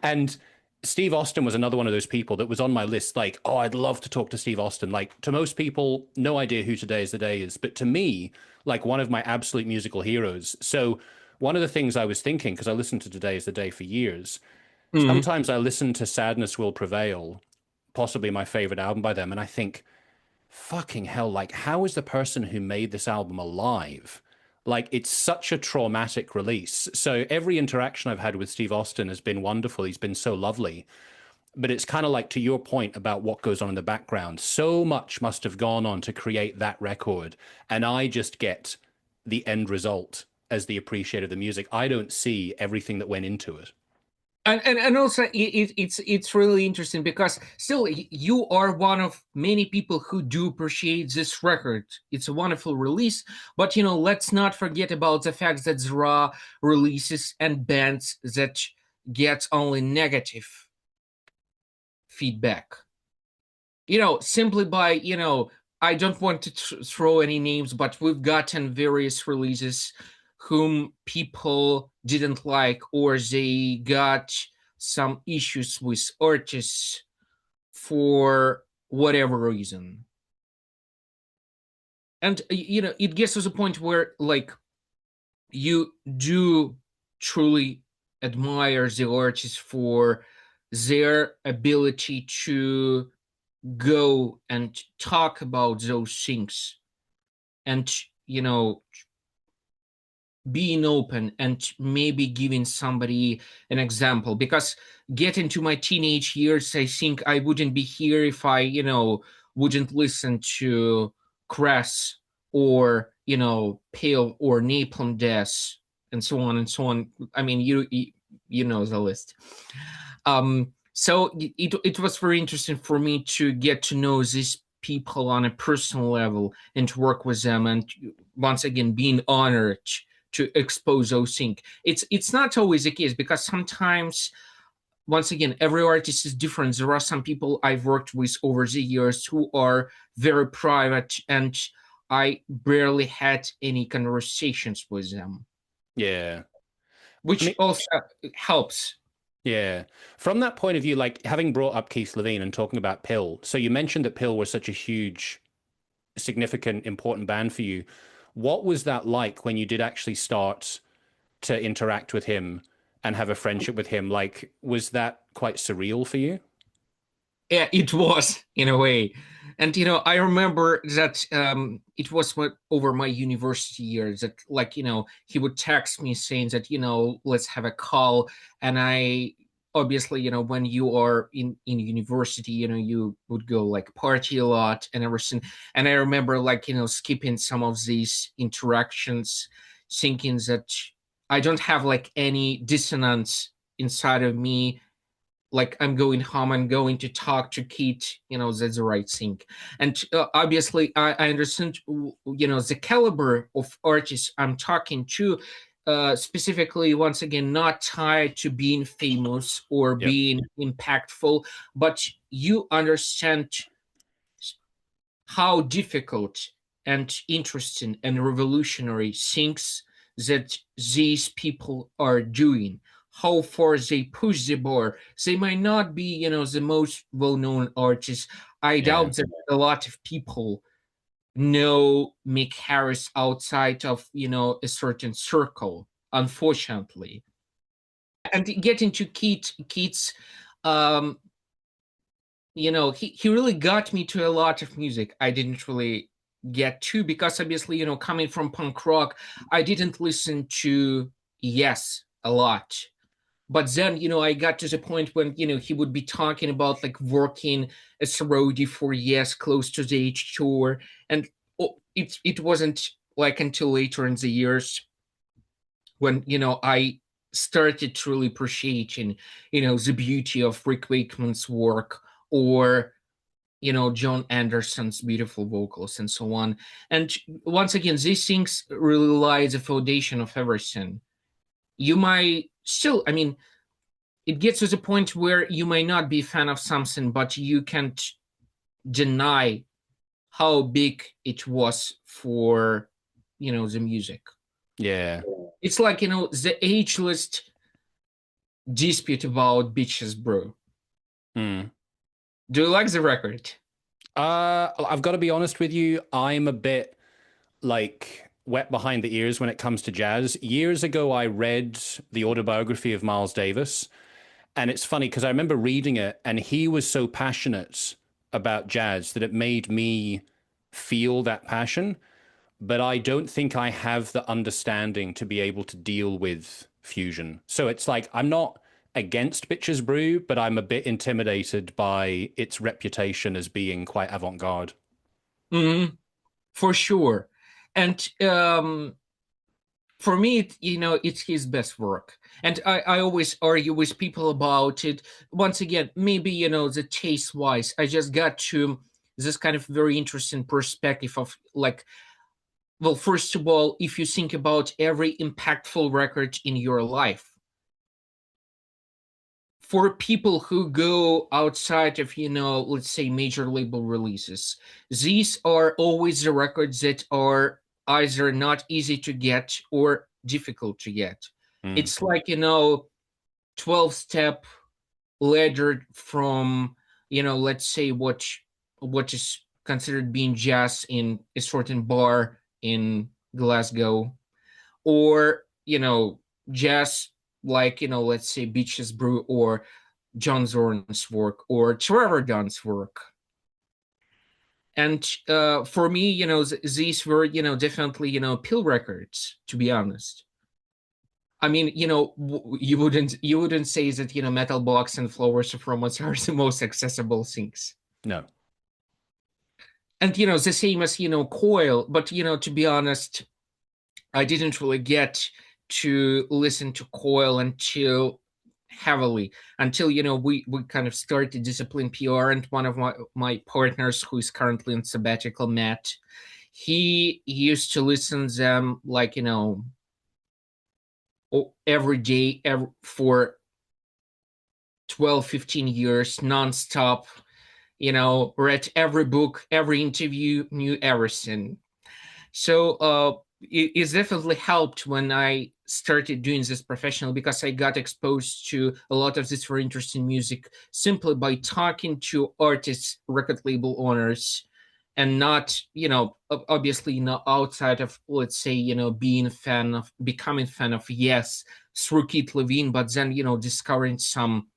[SPEAKER 1] And Steve Austin was another one of those people that was on my list. Like, oh, I'd love to talk to Steve Austin. Like, to most people, no idea who Today Is the Day is. But to me, like, one of my absolute musical heroes. So one of the things I was thinking, because I listened to Today Is the Day for years,
[SPEAKER 2] Mm.
[SPEAKER 1] sometimes I listen to Sadness Will Prevail, possibly my favorite album by them, and I think, fucking hell, like, how is the person who made this album alive? Like, it's such a traumatic release. So every interaction I've had with Steve Austin has been wonderful. He's been so lovely. But it's kind of like, to your point about what goes on in the background, so much must have gone on to create that record. And I just get the end result as the appreciator of the music. I don't see everything that went into it.
[SPEAKER 2] And also it's really interesting because still you are one of many people who do appreciate this record. It's a wonderful release, but let's not forget about the fact that there are releases and bands that get only negative feedback. Simply by I don't want to throw any names, but we've gotten various releases whom people didn't like, or they got some issues with artists for whatever reason. And it gets to the point where like you do truly admire the artist for their ability to go and talk about those things, and being open and maybe giving somebody an example. Because getting to my teenage years, I think I wouldn't be here if I wouldn't listen to Crass, or Pale, or Napalm Death, and so on and so on. I mean, you know the list. So it was very interesting for me to get to know these people on a personal level and to work with them, and once again being honored to expose those things. It's not always the case, because sometimes, once again, every artist is different. There are some people I've worked with over the years who are very private, and I barely had any conversations with them,
[SPEAKER 1] Yeah. I
[SPEAKER 2] which
[SPEAKER 1] mean,
[SPEAKER 2] also helps.
[SPEAKER 1] yeah. From that point of view, like having brought up Keith Levene and talking about Pill, so you mentioned that Pill was such a huge, significant, important band for you. What was that like when you did actually start to interact with him and have a friendship with him? Like, was that quite surreal for you?
[SPEAKER 2] Yeah, it was in a way. And I remember that it was over my university years that, like, he would text me saying that, let's have a call. And I obviously, when you are in university, you would go like party a lot and everything. And I remember, like, skipping some of these interactions, thinking that I don't have like any dissonance inside of me, like I'm going home, I'm going to talk to Keith, that's the right thing. And obviously I understand, the caliber of artists I'm talking to, specifically, once again, not tied to being famous or
[SPEAKER 1] Yep.
[SPEAKER 2] being impactful, but you understand how difficult and interesting and revolutionary things that these people are doing, how far they push the bar. They might not be, the most well-known artists. I
[SPEAKER 1] Yeah.
[SPEAKER 2] doubt that a lot of people know Mick Harris outside of, a certain circle, unfortunately. And getting to Keith's, um, he really got me to a lot of music I didn't really get to, because obviously, coming from punk rock, I didn't listen to Yes a lot. But then, I got to the point when, he would be talking about like working as a roadie for Yes close to the H tour. And it wasn't like until later in the years when, I started truly appreciating, the beauty of Rick Wakeman's work, or John Anderson's beautiful vocals and so on. And once again, these things really lie at the foundation of everything. You might still, I mean, it gets to the point where you might not be a fan of something, but you can't deny how big it was for, the music.
[SPEAKER 1] Yeah.
[SPEAKER 2] It's like, the ageless dispute about Bitches Brew.
[SPEAKER 1] Hmm.
[SPEAKER 2] Do you like the record?
[SPEAKER 1] I've got to be honest with you. I'm a bit like wet behind the ears when it comes to jazz. Years ago, I read the autobiography of Miles Davis, and it's funny because I remember reading it, and he was so passionate about jazz that it made me feel that passion. But I don't think I have the understanding to be able to deal with fusion. So it's like I'm not against Bitches Brew, but I'm a bit intimidated by its reputation as being quite avant-garde.
[SPEAKER 2] Mhm. For sure. And for me, it's his best work. And I always argue with people about it. Once again, maybe, the taste wise, I just got to this kind of very interesting perspective of like, well, first of all, if you think about every impactful record in your life, for people who go outside of, let's say major label releases, these are always the records that are either not easy to get or difficult to get.
[SPEAKER 1] Mm.
[SPEAKER 2] It's like, 12-step ladder from, let's say what is considered being jazz in a certain bar in Glasgow, or, jazz like, let's say Beaches Brew or John Zorn's work or Trevor Dunn's work. And for me, these were, definitely, pill records, to be honest. I mean, you wouldn't say that, Metal Box and Flowers of Romance are the most accessible things.
[SPEAKER 1] No.
[SPEAKER 2] And, the same as, Coil, but, to be honest, I didn't really get to listen to Coil until heavily, until, we kind of started Discipline PR, and one of my partners who is currently in sabbatical, Matt, he used to listen to them like, every day, for 12, 15 years, nonstop, read every book, every interview, knew everything. So it's definitely helped when I started doing this professionally, because I got exposed to a lot of this very interesting music simply by talking to artists, record label owners, and not, obviously not outside of, let's say, becoming fan of Yes through Keith Levene, but then, discovering some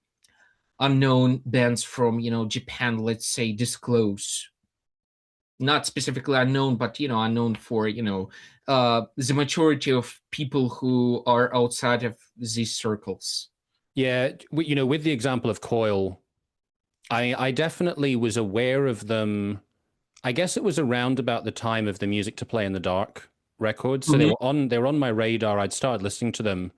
[SPEAKER 2] unknown bands from, Japan, let's say Disclose, not specifically unknown, but unknown for the majority of people who are outside of these circles.
[SPEAKER 1] Yeah, with the example of Coil, I definitely was aware of them. I guess it was around about the time of the Music to Play in the Dark records. So
[SPEAKER 2] Mhm.
[SPEAKER 1] they were on my radar. I'd started listening to them.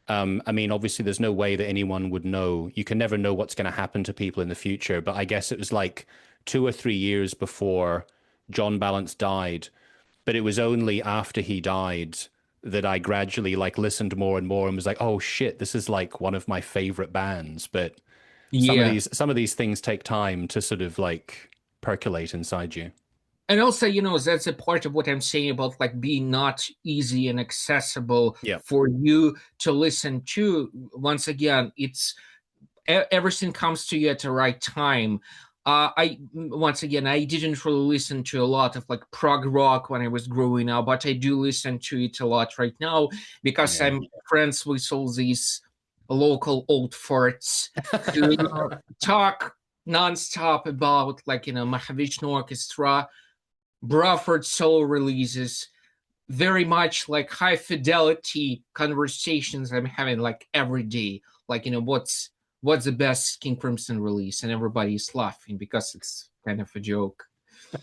[SPEAKER 1] I mean, obviously, there's no way that anyone would know. You can never know what's going to happen to people in the future. But I guess it was like 2 or 3 years before John Balance died. But it was only after he died that I gradually like listened more and more and was like, oh shit, this is like one of my favorite bands. But
[SPEAKER 2] Yeah.
[SPEAKER 1] some of these things take time to sort of like percolate inside you.
[SPEAKER 2] And also, that's a part of what I'm saying about like being not easy and accessible
[SPEAKER 1] Yeah.
[SPEAKER 2] for you to listen to. Once again, everything comes to you at the right time. I Once again, I didn't really listen to a lot of like prog rock when I was growing up, but I do listen to it a lot right now, because
[SPEAKER 1] Yeah.
[SPEAKER 2] I'm friends with all these local old farts who talk nonstop about like, Mahavishnu Orchestra, Bruford solo releases, very much like high fidelity conversations I'm having like every day. Like, what's the best King Crimson release, and everybody's laughing because it's kind of a joke.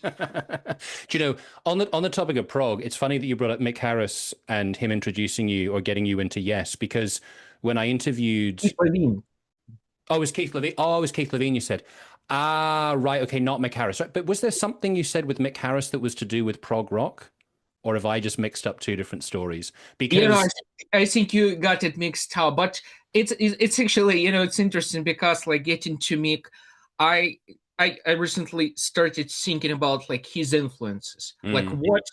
[SPEAKER 1] Do you know, on the topic of prog, it's funny that you brought up Mick Harris and him introducing you or getting you into Yes, because when I interviewed,
[SPEAKER 2] Keith Levene.
[SPEAKER 1] oh, it was Keith Levene. Oh, it was Keith Levene. You said, ah, right, okay, not Mick Harris. Right, but was there something you said with Mick Harris that was to do with prog rock, or have I just mixed up two different stories?
[SPEAKER 2] I,
[SPEAKER 1] Because
[SPEAKER 2] I think you got it mixed up, but it's actually, it's interesting because like getting to Mick, I I recently started thinking about like his influences, like
[SPEAKER 1] mm,
[SPEAKER 2] what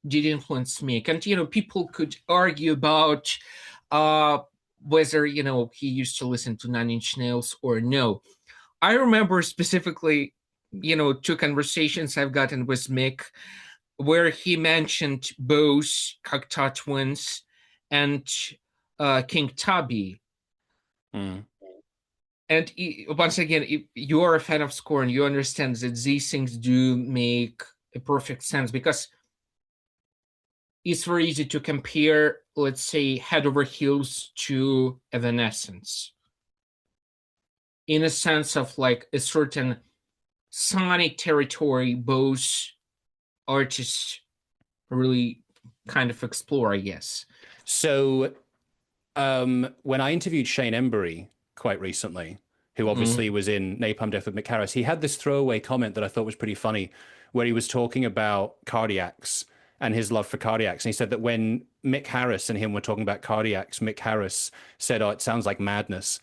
[SPEAKER 2] did influence Mick, and people could argue about uh whether he used to listen to Nine Inch Nails or no. I remember specifically, two conversations I've gotten with Mick where he mentioned both Cocteau Twins and King Tubby.
[SPEAKER 1] mm.
[SPEAKER 2] And once again, if you are a fan of Scorn, you understand that these things do make a perfect sense, because it's very easy to compare, let's say, Head Over Heels to Evanescence in a sense of like a certain sonic territory both artists really kind of explore, I guess.
[SPEAKER 1] So when I interviewed Shane Embury quite recently, who
[SPEAKER 2] Mm.
[SPEAKER 1] obviously was in Napalm Death with Mick Harris, he had this throwaway comment that I thought was pretty funny, where he was talking about cardiacs and his love for cardiacs. And he said that when Mick Harris and him were talking about cardiacs, Mick Harris said, "Oh, it sounds like madness."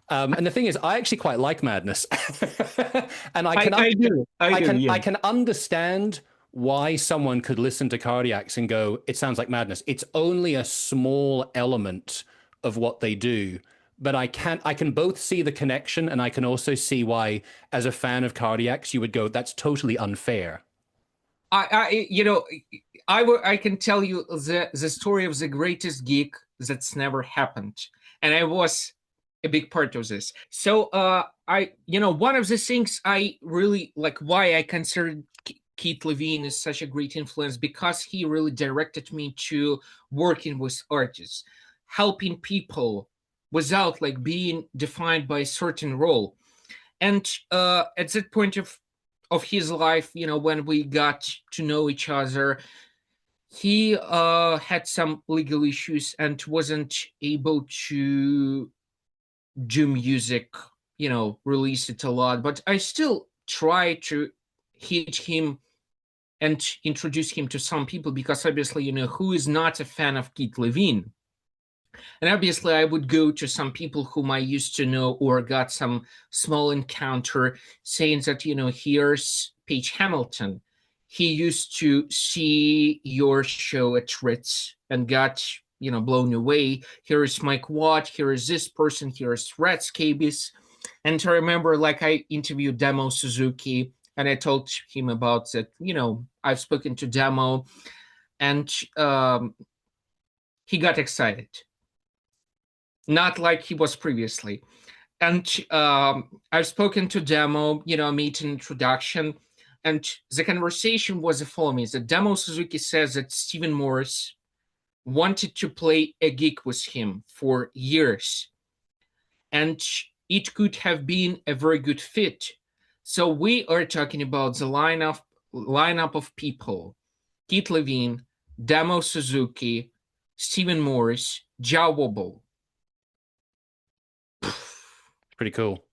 [SPEAKER 1] And the thing is, I actually quite like madness, and I
[SPEAKER 2] Yeah.
[SPEAKER 1] can understand why someone could listen to cardiacs and go, "It sounds like madness." It's only a small element of what they do, but I can both see the connection, and I can also see why, as a fan of cardiacs, you would go, "That's totally unfair."
[SPEAKER 2] I can tell you the story of the greatest gig that's never happened, and I was a big part of this. So, one of the things I really like, why I considered Keith Levene is such a great influence, because he really directed me to working with artists, helping people without like being defined by a certain role. And at that point of his life, when we got to know each other, he had some legal issues and wasn't able to do music, release it a lot. But I still try to hit him and introduce him to some people, because obviously, who is not a fan of Keith Levene? And obviously, I would go to some people whom I used to know or got some small encounter, saying that, here's Page Hamilton. He used to see your show at Ritz and got, blown away. Here is Mike Watt. Here is this person. Here is Red Scabies. And I remember, like, I interviewed Demo Suzuki, and I told him about that. I've spoken to Demo, and he got excited, not like he was previously. And I've spoken to Demo, made an introduction, and the conversation was the following: that Demo Suzuki says that Stephen Morris wanted to play a gig with him for years, and it could have been a very good fit. So we are talking about the lineup of people: Keith Levene, Demo Suzuki, Stephen Morris, Joe Wobble.
[SPEAKER 1] Pretty cool.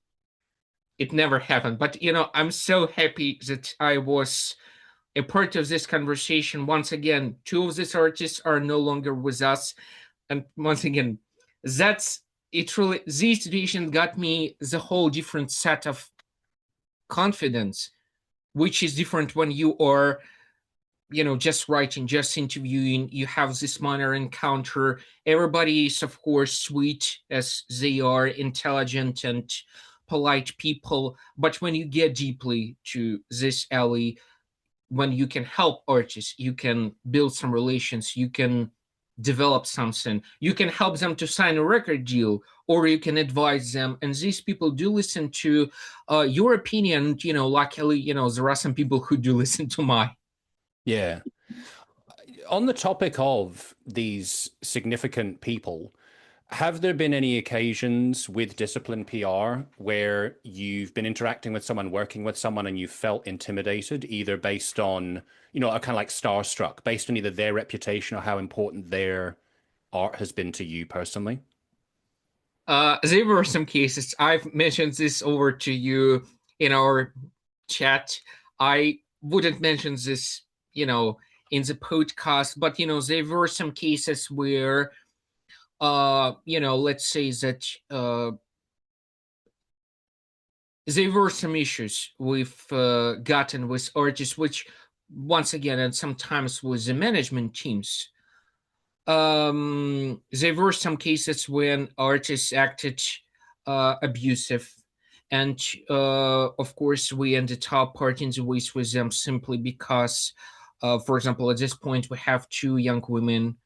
[SPEAKER 2] It never happened. But I'm so happy that I was a part of this conversation. Once again, two of these artists are no longer with us, and once again, that's it. Really, this situation got me the whole different set of confidence, which is different when you are, just writing, just interviewing. You have this minor encounter. Everybody is, of course, sweet as they are, intelligent and polite people. But when you get deeply to this alley, when you can help artists, you can build some relations, you can develop something, you can help them to sign a record deal, or you can advise them. And these people do listen to your opinion. Luckily, there are some people who do listen to mine.
[SPEAKER 1] Yeah. On the topic of these significant people, have there been any occasions with Discipline PR where you've been interacting with someone, working with someone, and you felt intimidated, either based on, a kind of like starstruck, based on either their reputation or how important their art has been to you personally?
[SPEAKER 2] There were some cases. I've mentioned this over to you in our chat. I wouldn't mention this, in the podcast, but there were some cases where, let's say that there were some issues we've gotten with artists, which, once again, and sometimes with the management teams. There were some cases when artists acted abusive, and of course we ended up parting the ways with them simply because, for example, at this point we have two young women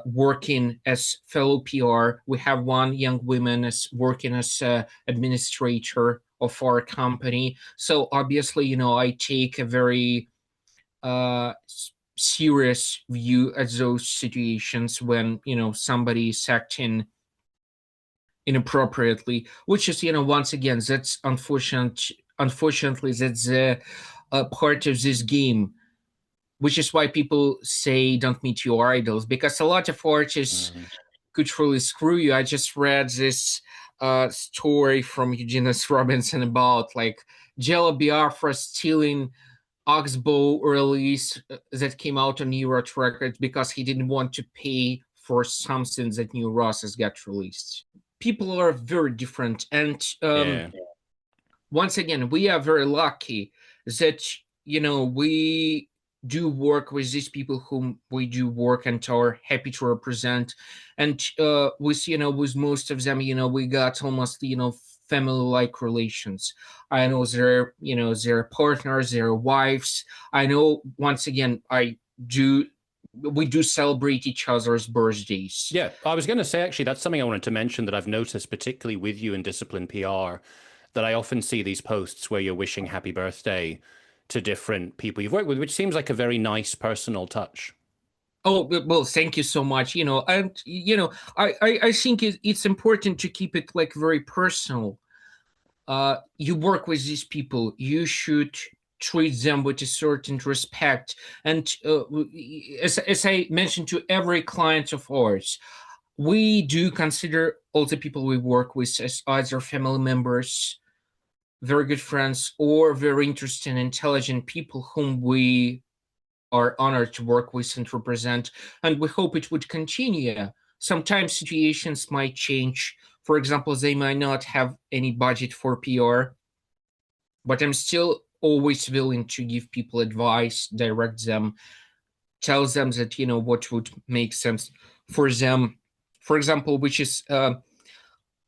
[SPEAKER 2] working as fellow PR. We have one young woman as working as administrator of our company. So obviously, I take a very serious view at those situations when somebody is acting inappropriately, which is once again, that's unfortunately that's a part of this game. which is why people say don't meet your idols, because a lot of artists
[SPEAKER 1] Mm.
[SPEAKER 2] could truly screw you. I just read this story from Eugenius Robinson about like Jello Biafra stealing Oxbow release that came out on Eurot Records because he didn't want to pay for something that New Rosses got released. People are very different, and
[SPEAKER 1] Yeah.
[SPEAKER 2] once again, we are very lucky that we do work with these people whom we do work and are happy to represent, and with most of them, we got almost family-like relations. I know their partners, their wives. I know, once again, do we do celebrate each other's birthdays.
[SPEAKER 1] Yeah, I was going to say, actually, that's something I wanted to mention that I've noticed, particularly with you in Discipline PR, that I often see these posts where you're wishing happy birthday to different people you've worked with, which seems like a very nice personal touch.
[SPEAKER 2] Oh, well, thank you so much. And I think it's important to keep it like very personal. You work with these people, you should treat them with a certain respect. And as I mentioned to every client of ours, we do consider all the people we work with as either family members, very good friends, or very interesting, intelligent people whom we are honored to work with and represent, and we hope it would continue. Sometimes situations might change. For example, they might not have any budget for PR, but I'm still always willing to give people advice, direct them, tell them that what would make sense for them. For example, which is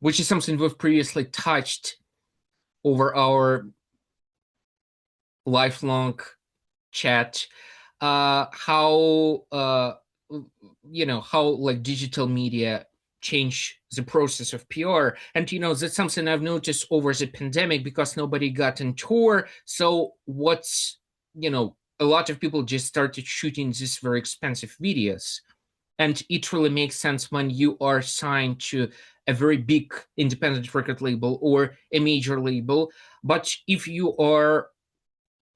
[SPEAKER 2] something we've previously touched over our lifelong chat, how like digital media change the process of PR. And that's something I've noticed over the pandemic, because nobody got on tour. So a lot of people just started shooting these very expensive videos. And it really makes sense when you are signed to a very big independent record label or a major label. But if you are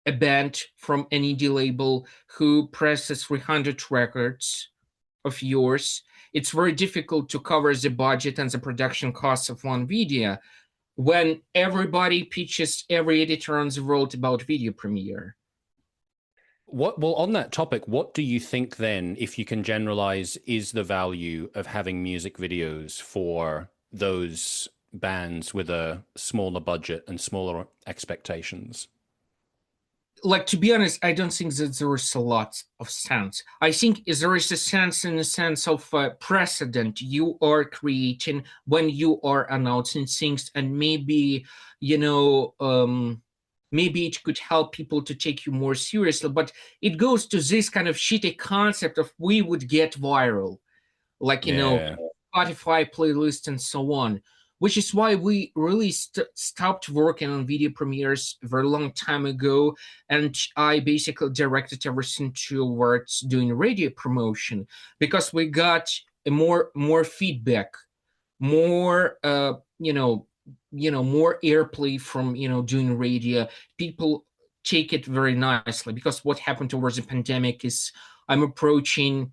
[SPEAKER 2] a band from an indie label who presses 300 records of yours, it's very difficult to cover the budget and the production costs of one video when everybody pitches every editor on the world about video premiere.
[SPEAKER 1] Well, on that topic, what do you think then, if you can generalize, is the value of having music videos for those bands with a smaller budget and smaller expectations?
[SPEAKER 2] Like, to be honest, I don't think that there is a lot of sense. I think there is a sense in the sense of precedent you are creating when you are announcing things, and maybe it could help people to take you more seriously. But it goes to this kind of shitty concept of we would get viral, like
[SPEAKER 1] Yeah.
[SPEAKER 2] Spotify playlist and so on, which is why we really stopped working on video premieres a very long time ago, and I basically directed everything towards doing radio promotion, because we got a more feedback, more more airplay from doing radio. People take it very nicely, because what happened towards the pandemic is I'm approaching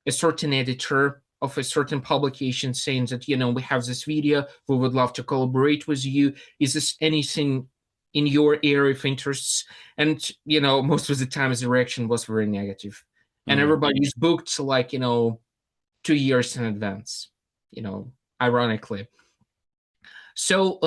[SPEAKER 2] a certain editor of a certain publication saying that we have this video, we would love to collaborate with you, is this anything in your area of interests? And most of the time the reaction was very negative, and
[SPEAKER 1] Mm.
[SPEAKER 2] everybody's booked like 2 years in advance, ironically. So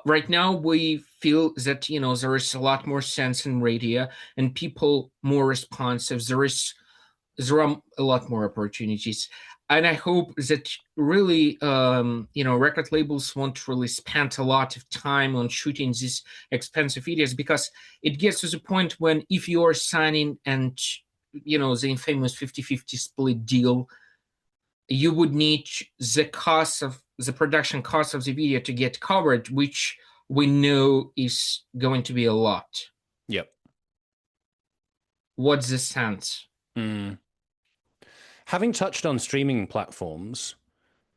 [SPEAKER 2] right now we feel that there is a lot more sense in radio, and people more responsive. There are a lot more opportunities, and I hope that really record labels won't really spend a lot of time on shooting these expensive videos, because it gets to the point when, if you are signing and the infamous 50-50 split deal, you would need the production cost of the video to get covered, which we know is going to be a lot.
[SPEAKER 1] Yep.
[SPEAKER 2] What's the sense?
[SPEAKER 1] Mm. Having touched on streaming platforms,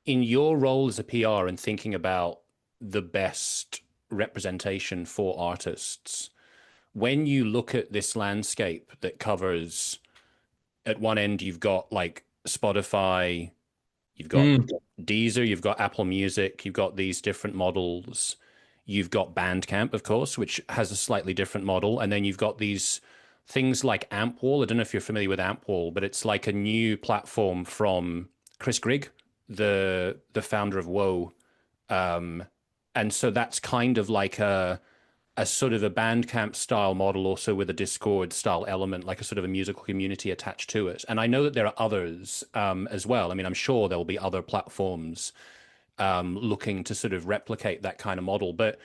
[SPEAKER 1] in your role as a PR and thinking about the best representation for artists, when you look at this landscape that covers at one end you've got like Spotify, you've got
[SPEAKER 2] Mm.
[SPEAKER 1] Deezer, you've got Apple Music, you've got these different models. You've got Bandcamp, of course, which has a slightly different model. And then you've got these things like Ampwall. I don't know if you're familiar with Ampwall, but it's like a new platform from Chris Grigg, the founder of Woe. Um, and so that's kind of like a sort of a Bandcamp style model, also with a Discord style element, like a sort of a musical community attached to it. And I know that there are others as well. I mean, I'm sure there will be other platforms looking to sort of replicate that kind of model. But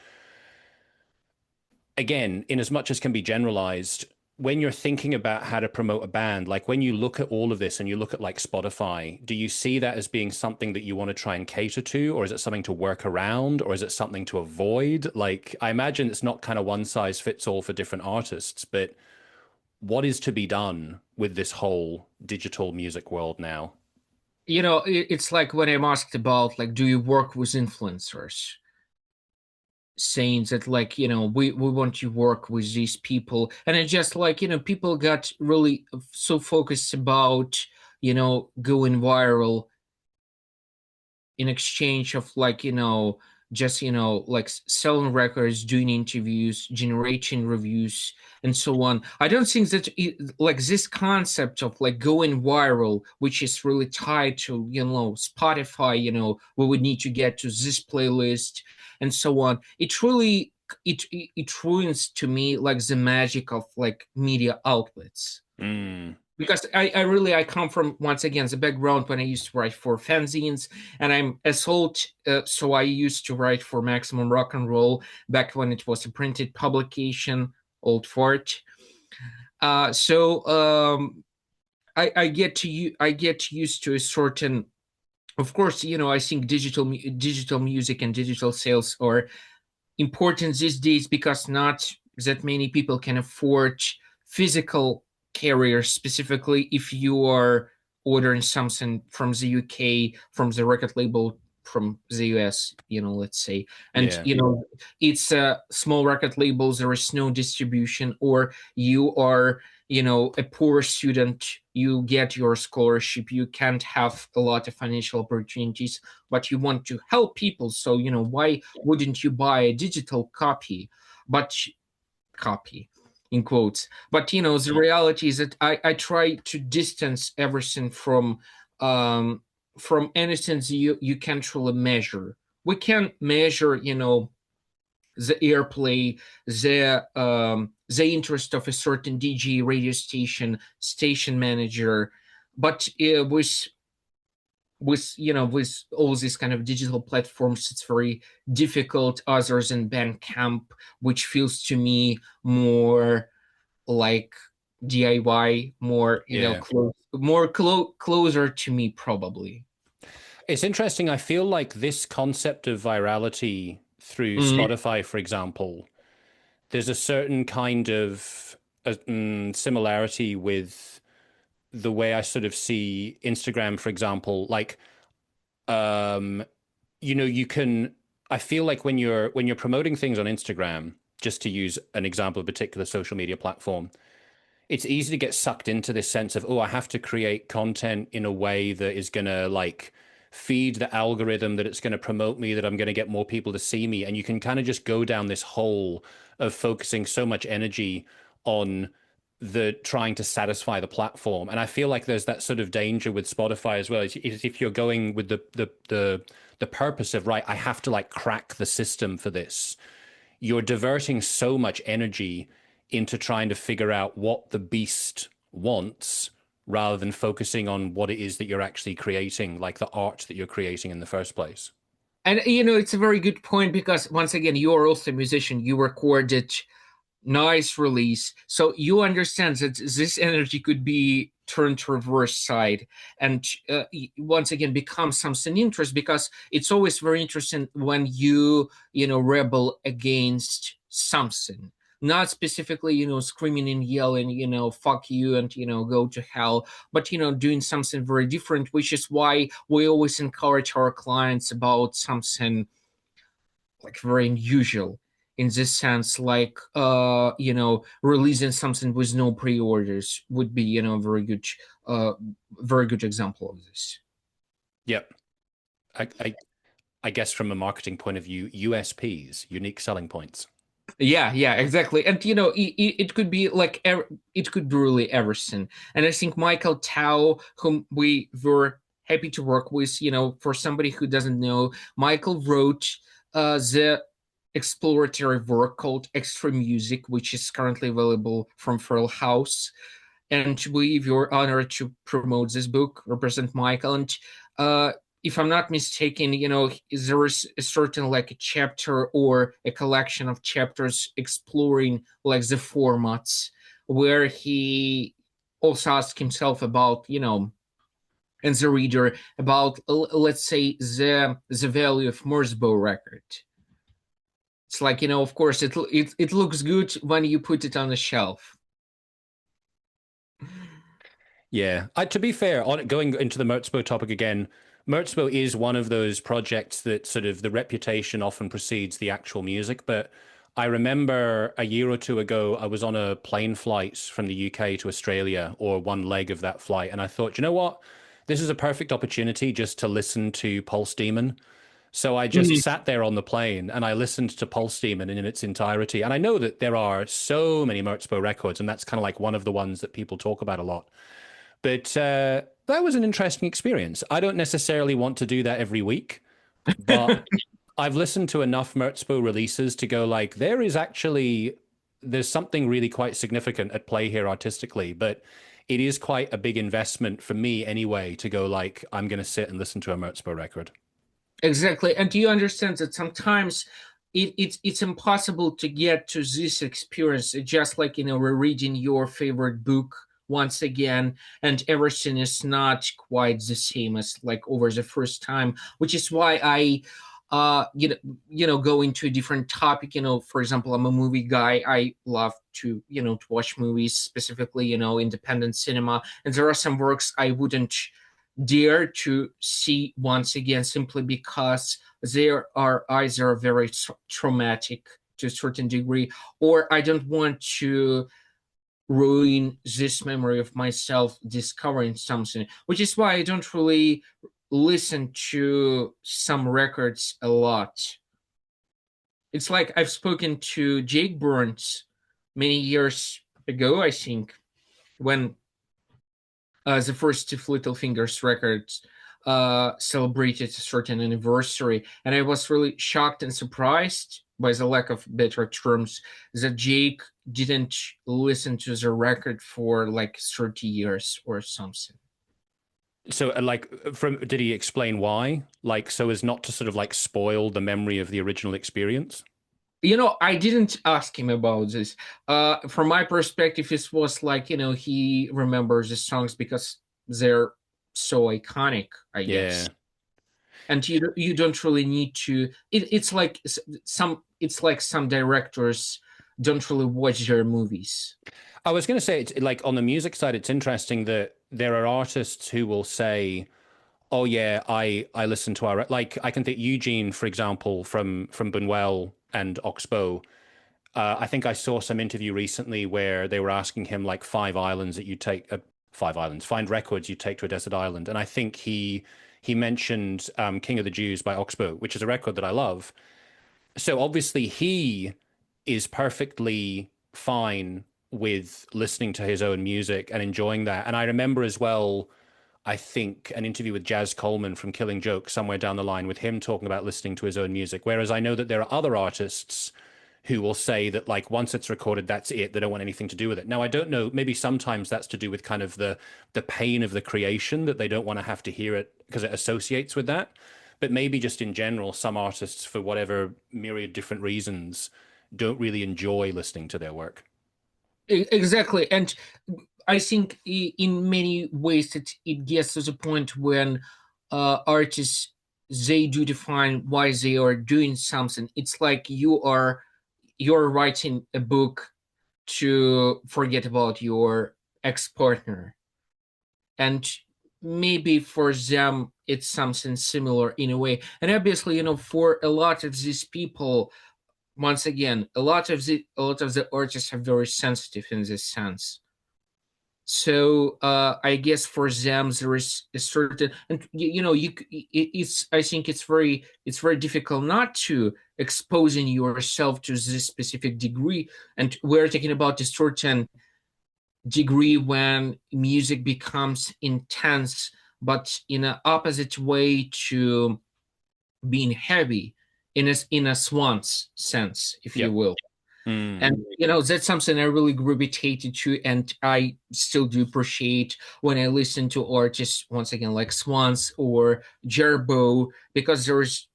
[SPEAKER 1] again, in as much as can be generalized, when you're thinking about how to promote a band, like when you look at all of this and you look at like Spotify, do you see that as being something that you want to try and cater to, or is it something to work around, or is it something to avoid? Like, I imagine it's not kind of one size fits all for different artists, but what is to be done with this whole digital music world now?
[SPEAKER 2] It's like when I'm asked about, like, do you work with influencers? Saying that, like, we want to work with these people, and it just like, people got really so focused about, going viral in exchange of, like, just, like selling records, doing interviews, generating reviews, and so on. I don't think that like this concept of like going viral, which is really tied to, Spotify, we would need to get to this playlist and so on. It ruins to me like the magic of like media outlets,
[SPEAKER 1] Mm,
[SPEAKER 2] because I come from, once again, the background when I used to write for fanzines, and I'm assault. So I used to write for Maximum Rock and Roll back when it was a printed publication, old fort. I get used to a certain. Of course, I think digital music and digital sales are important these days, because not that many people can afford physical carriers, specifically if you are ordering something from the UK, from the record label from the US, let's say. And,
[SPEAKER 1] yeah.
[SPEAKER 2] it's small record labels, there is no distribution, or you are, a poor student, you get your scholarship, you can't have a lot of financial opportunities, but you want to help people. So, why wouldn't you buy a digital copy? But copy in quotes. But the reality is that I try to distance everything from anything you can't truly measure. We can measure, the airplay, the interest of a certain DJ, radio station manager, but with all these kind of digital platforms, it's very difficult, other than Bandcamp, which feels to me more like DIY, more,
[SPEAKER 1] Yeah.
[SPEAKER 2] closer to me, probably.
[SPEAKER 1] It's interesting. I feel like this concept of virality through
[SPEAKER 2] Mhm.
[SPEAKER 1] Spotify, for example, there's a certain kind of similarity with the way I sort of see Instagram, for example. Like, um, you can. I feel like when you're promoting things on Instagram, just to use an example of a particular social media platform, it's easy to get sucked into this sense of, oh, I have to create content in a way that is going to like feed the algorithm, that it's going to promote me, that I'm going to get more people to see me. And you can kind of just go down this hole of focusing so much energy on the trying to satisfy the platform. And I feel like there's that sort of danger with Spotify as well. Is if you're going with the purpose of, right, I have to like crack the system for this, you're diverting so much energy into trying to figure out what the beast wants rather than focusing on what it is that you're actually creating, like the art that you're creating in the first place.
[SPEAKER 2] And it's a very good point, because once again, you are also a musician. You recorded nice release, so you understand that this energy could be turned to reverse side, and once again become something interesting, because it's always very interesting when you rebel against something, not specifically screaming and yelling, fuck you and go to hell, but doing something very different, which is why we always encourage our clients about something like very unusual. in this sense, like releasing something with no pre-orders would be, uh very good example of this.
[SPEAKER 1] Yep. I guess from a marketing point of view, USPs, unique selling points.
[SPEAKER 2] Yeah, exactly. And it could be like it could be really everything. And I think Michael Tao, whom we were happy to work with, for somebody who doesn't know, Michael wrote the exploratory work called Extra Music, which is currently available from Feral House. And we were honored to promote this book, represent Michael. And uh, if I'm not mistaken, there is a certain like a chapter or a collection of chapters exploring like the formats, where he also asked himself about, and the reader about, let's say, the value of Merzbow record. It's like, of course, it looks good when you put it on the shelf.
[SPEAKER 1] Yeah. To be fair, on going into the Merzbow topic again, Merzbow is one of those projects that sort of the reputation often precedes the actual music. But I remember a year or two ago, I was on a plane flight from the UK to Australia, or one leg of that flight, and I thought, you know what? This is a perfect opportunity just to listen to Pulse Demon. So I just
[SPEAKER 2] Mhm.
[SPEAKER 1] sat there on the plane and I listened to Pulse Demon in its entirety. And I know that there are so many Merzbow records, and that's kind of like one of the ones that people talk about a lot. But that was an interesting experience. I don't necessarily want to do that every week, but I've listened to enough Merzbow releases to go like, there's something really quite significant at play here artistically, but it is quite a big investment for me anyway to go like, I'm going to sit and listen to a Merzbow record.
[SPEAKER 2] Exactly. And do you understand that sometimes it's impossible to get to this experience, just like, rereading your favorite book once again, and everything is not quite the same as like over the first time, which is why I go into a different topic. For example, I'm a movie guy. I love to watch movies, specifically, independent cinema, and there are some works I wouldn't dare to see once again, simply because they are either very traumatic to a certain degree, or I don't want to ruin this memory of myself discovering something, which is why I don't really listen to some records a lot. It's like I've spoken to Jake Burns many years ago, I think, when the first Two Little Fingers records celebrated a certain anniversary, and I was really shocked and surprised, by the lack of better terms, that Jake didn't listen to the record for like 30 years or something.
[SPEAKER 1] So, did he explain why? Like, so as not to sort of like spoil the memory of the original experience?
[SPEAKER 2] I didn't ask him about this. From my perspective, it was like, he remembers the songs because they're so iconic, I guess.
[SPEAKER 1] Yeah.
[SPEAKER 2] And you don't really need to. It's like some directors don't really watch their movies.
[SPEAKER 1] I was going to say, it's like on the music side, it's interesting that there are artists who will say, "Oh yeah, I listen to our like I can think Eugene, for example, from Bunwell and Oxbow. I think I saw some interview recently where they were asking him like five islands that you take, five islands, find records you take to a desert island, and I think he mentioned King of the Jews by Oxbow, which is a record that I love. So obviously he is perfectly fine with listening to his own music and enjoying that. And I remember as well, I think an interview with Jazz Coleman from Killing Joke somewhere down the line with him talking about listening to his own music. Whereas I know that there are other artists who will say that like once it's recorded, that's it. They don't want anything to do with it. Now I don't know. Maybe sometimes that's to do with kind of the pain of the creation that they don't want to have to hear it because it associates with that. But maybe just in general, some artists, for whatever myriad different reasons, don't really enjoy listening to their work.
[SPEAKER 2] Exactly. And I think in many ways it gets to the point when artists, they do define why they are doing something. It's like you're writing a book to forget about your ex-partner, and maybe for them it's something similar in a way. And obviously, for a lot of these people, once again, a lot of the artists are very sensitive in this sense. So I guess for them there is a certain, and it's, I think it's very difficult not to exposing yourself to this specific degree, and we're talking about a certain degree when music becomes intense, but in an opposite way to being heavy, in a swan's sense, if you
[SPEAKER 1] Yep.
[SPEAKER 2] will.
[SPEAKER 1] Mm.
[SPEAKER 2] And that's something I really gravitated to, and I still do appreciate when I listen to artists once again like Swans or Merzbow, because there's,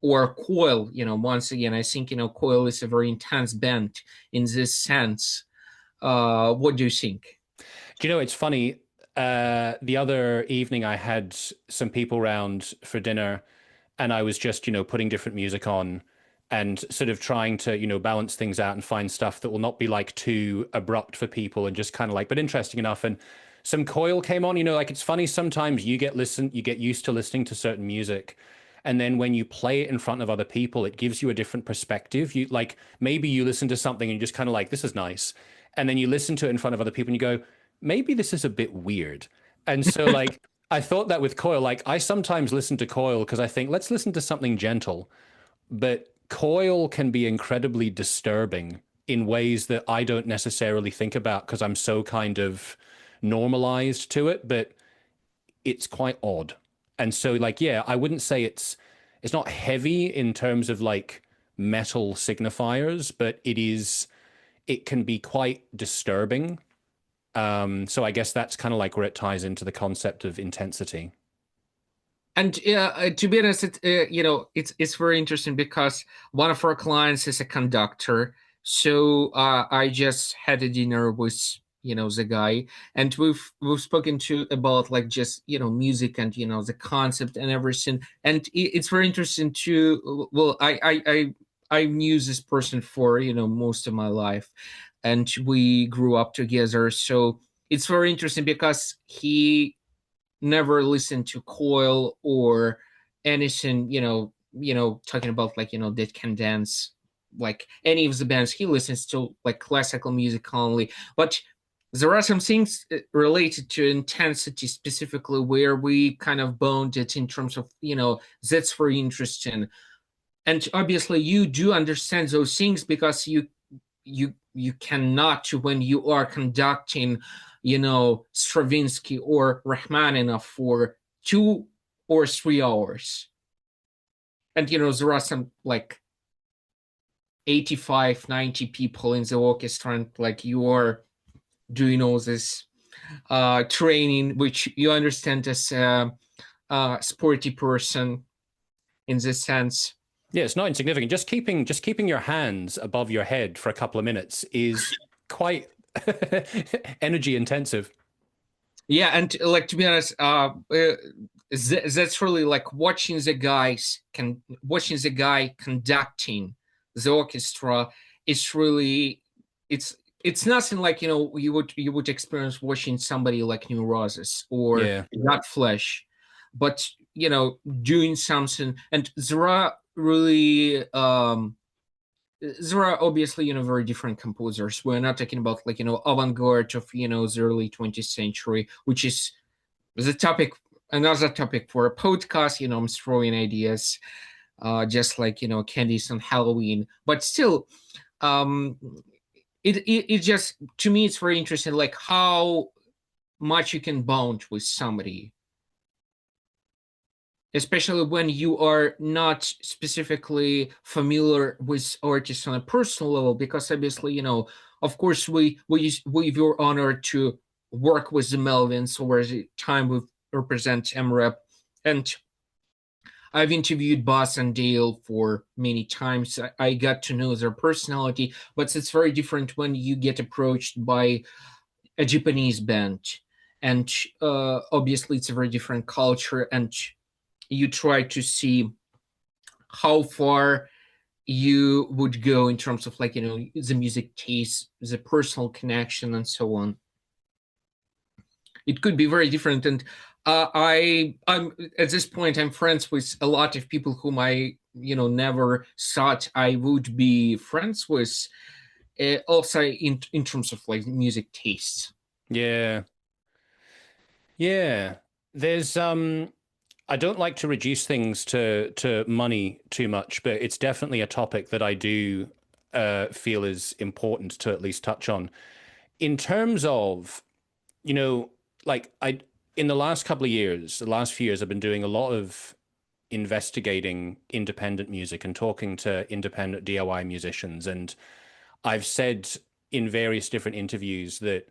[SPEAKER 2] or Coil. Once again, I think Coil is a very intense band in this sense. What do you think?
[SPEAKER 1] Do you know, it's funny. The other evening, I had some people round for dinner, and I was just, putting different music on and sort of trying to, balance things out and find stuff that will not be like too abrupt for people and just kind of like, but interesting enough. And some Coil came on, like it's funny sometimes you get used to listening to certain music. And then when you play it in front of other people, it gives you a different perspective. You like maybe you listen to something and you just kind of like, this is nice. And then you listen to it in front of other people and you go, maybe this is a bit weird. And so like I thought that with Coil, like I sometimes listen to Coil because I think let's listen to something gentle, but Coil can be incredibly disturbing in ways that I don't necessarily think about because I'm so kind of normalized to it, but it's quite odd. And so like yeah, I wouldn't say it's not heavy in terms of like metal signifiers, but it can be quite disturbing. So I guess that's kind of like where it ties into the concept of intensity.
[SPEAKER 2] And to be honest, it's very interesting because one of our clients is a conductor. So I just had a dinner with the guy, and we've spoken to about like just music and the concept and everything. And it's very interesting to, well, I knew this person for most of my life, and we grew up together. So it's very interesting because he never listened to Coil or anything, talking about like, Dead Can Dance, like any of the bands. He listens to like classical music only. But there are some things related to intensity specifically where we kind of bonded in terms of, that's very interesting. And obviously you do understand those things because you cannot, when you are conducting Stravinsky or Rachmaninoff for 2 or 3 hours. And there are some like 85, 90 people in the orchestra, and like you are doing all this training, which you understand as a sporty person in this sense.
[SPEAKER 1] Yeah, it's not insignificant. Just keeping your hands above your head for a couple of minutes is quite energy intensive.
[SPEAKER 2] Yeah, and like to be honest, that's really like watching the guy conducting the orchestra. It's really, it's nothing like you would experience watching somebody like Neurosis or
[SPEAKER 1] Yeah.
[SPEAKER 2] Godflesh, but doing something. And there are obviously very different composers. We're not talking about like avant-garde of the early 20th century, which is the topic, another topic for a podcast. I'm throwing ideas, just like candies on Halloween. But still, um it just, to me, it's very interesting, like how much you can bond with somebody, especially when you are not specifically familiar with artists on a personal level, because obviously, of course, we were honored to work with the Melvins over the time we represent MREP, and I've interviewed Boss and Dale for many times. I got to know their personality, but it's very different when you get approached by a Japanese band, and obviously it's a very different culture, and you try to see how far you would go in terms of like the music taste, the personal connection, and so on. It could be very different. And I'm at this point, I'm friends with a lot of people whom I never thought I would be friends with, also in terms of like music tastes.
[SPEAKER 1] Yeah. Yeah. There's I don't like to reduce things to money too much, but it's definitely a topic that I do feel is important to at least touch on. In terms of, you know, like I in the last couple of years, the last few years, I've been doing a lot of investigating independent music and talking to independent DIY musicians. And I've said in various different interviews that,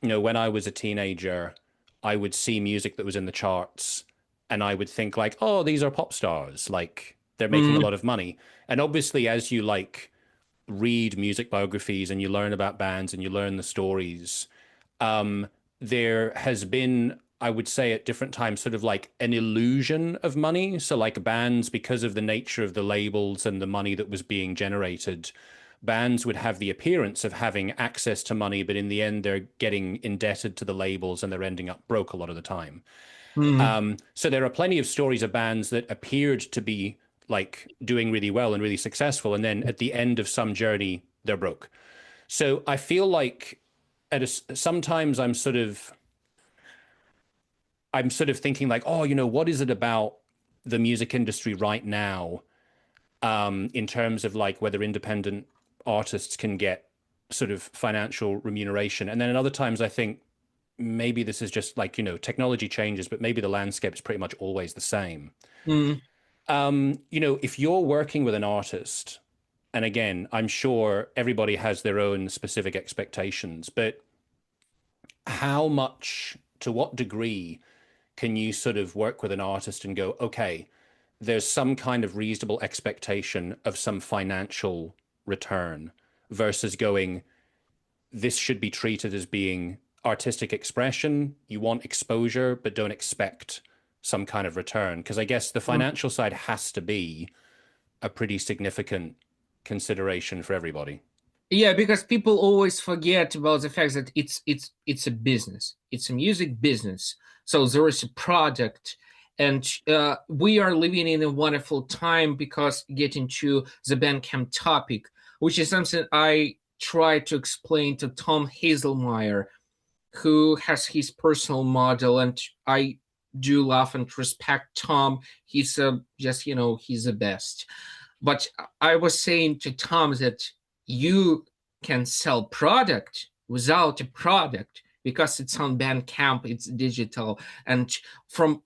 [SPEAKER 1] when I was a teenager, I would see music that was in the charts and I would think like, oh, these are pop stars, like they're making a
[SPEAKER 2] Mm,
[SPEAKER 1] lot of money. And obviously, as you like read music biographies and you learn about bands and you learn the stories, um, there has been, I would say, at different times, sort of like an illusion of money. So, like bands, because of the nature of the labels and the money that was being generated, bands would have the appearance of having access to money, but in the end, they're getting indebted to the labels and they're ending up broke a lot of the time.
[SPEAKER 2] mm.
[SPEAKER 1] So, there are plenty of stories of bands that appeared to be like doing really well and really successful. And then at the end of some journey, they're broke. So, I feel like sometimes I'm sort of thinking like, oh, what is it about the music industry right now, in terms of like whether independent artists can get sort of financial remuneration. And then at other times I think maybe this is just like, technology changes, but maybe the landscape is pretty much always the same.
[SPEAKER 2] Mm.
[SPEAKER 1] If you're working with an artist, and again, I'm sure everybody has their own specific expectations, but how much, to what degree can you sort of work with an artist and go, okay, there's some kind of reasonable expectation of some financial return versus going, this should be treated as being artistic expression. You want exposure, but don't expect some kind of return. Because I guess the
[SPEAKER 2] Mm.
[SPEAKER 1] financial side has to be a pretty significant consideration for everybody.
[SPEAKER 2] Yeah, because people always forget about the fact that it's a business. It's a music business. So there is a product, and we are living in a wonderful time because getting to the Bandcamp topic, which is something I try to explain to Tom Hazelmeyer, who has his personal model, and I do love and respect Tom. He's just he's the best. But I was saying to Tom that you can sell product without a product because it's on Bandcamp, it's digital, and from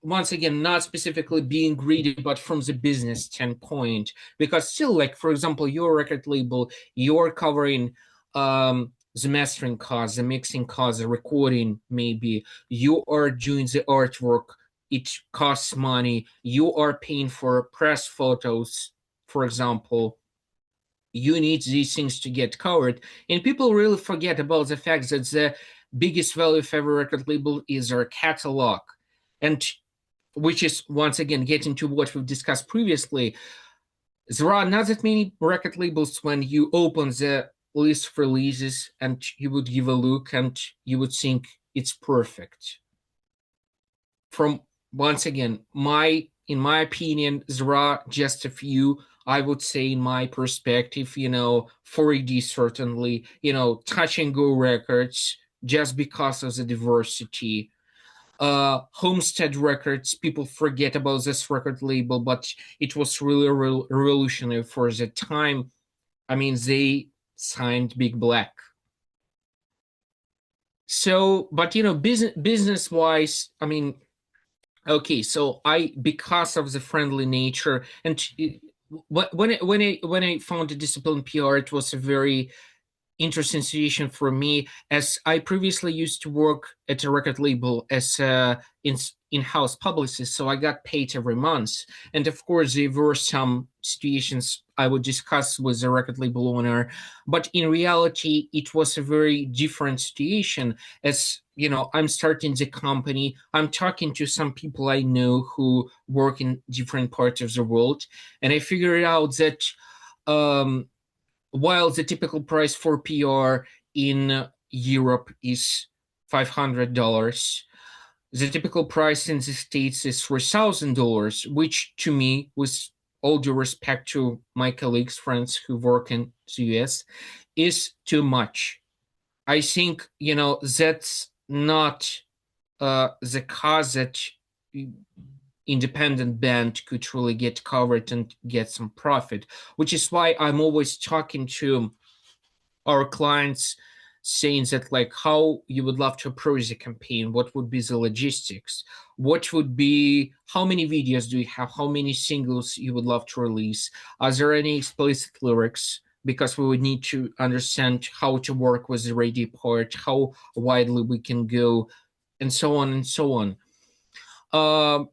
[SPEAKER 2] once again, not specifically being greedy, but from the business standpoint, because still, like for example, your record label, you're covering the mastering costs, the mixing costs, the recording, maybe you are doing the artwork, it costs money, you are paying for press photos, for example, you need these things to get covered. And people really forget about the fact that the biggest value of every record label is their catalog. And which is once again getting to what we've discussed previously. There are not that many record labels when you open the list of releases and you would give a look and you would think it's perfect. From once again, in my opinion, there are just a few. I would say, in my perspective, 4AD certainly, Touch and Go Records, just because of the diversity. Homestead Records, people forget about this record label, but it was really revolutionary for the time. I mean, they signed Big Black. So, but business wise, I mean, okay, so because of the friendly nature, and when I found the discipline PR, it was a very interesting situation for me, as I previously used to work at a record label as in-house publicist, so I got paid every month. And of course, there were some situations I would discuss with the record label owner, but in reality, it was a very different situation. As I'm starting the company, I'm talking to some people I know who work in different parts of the world, and I figured out that um, while the typical price for PR in Europe is $500, the typical price in the States is $3,000, which to me was all due respect to my colleagues, friends who work in the US, is too much. I think, that's not the cause that independent band could really get covered and get some profit, which is why I'm always talking to our clients saying that, like, how you would love to approach the campaign, what would be the logistics, what would be, how many videos do you have, how many singles you would love to release, are there any explicit lyrics, because we would need to understand how to work with the radio part, how widely we can go, and so on and so on.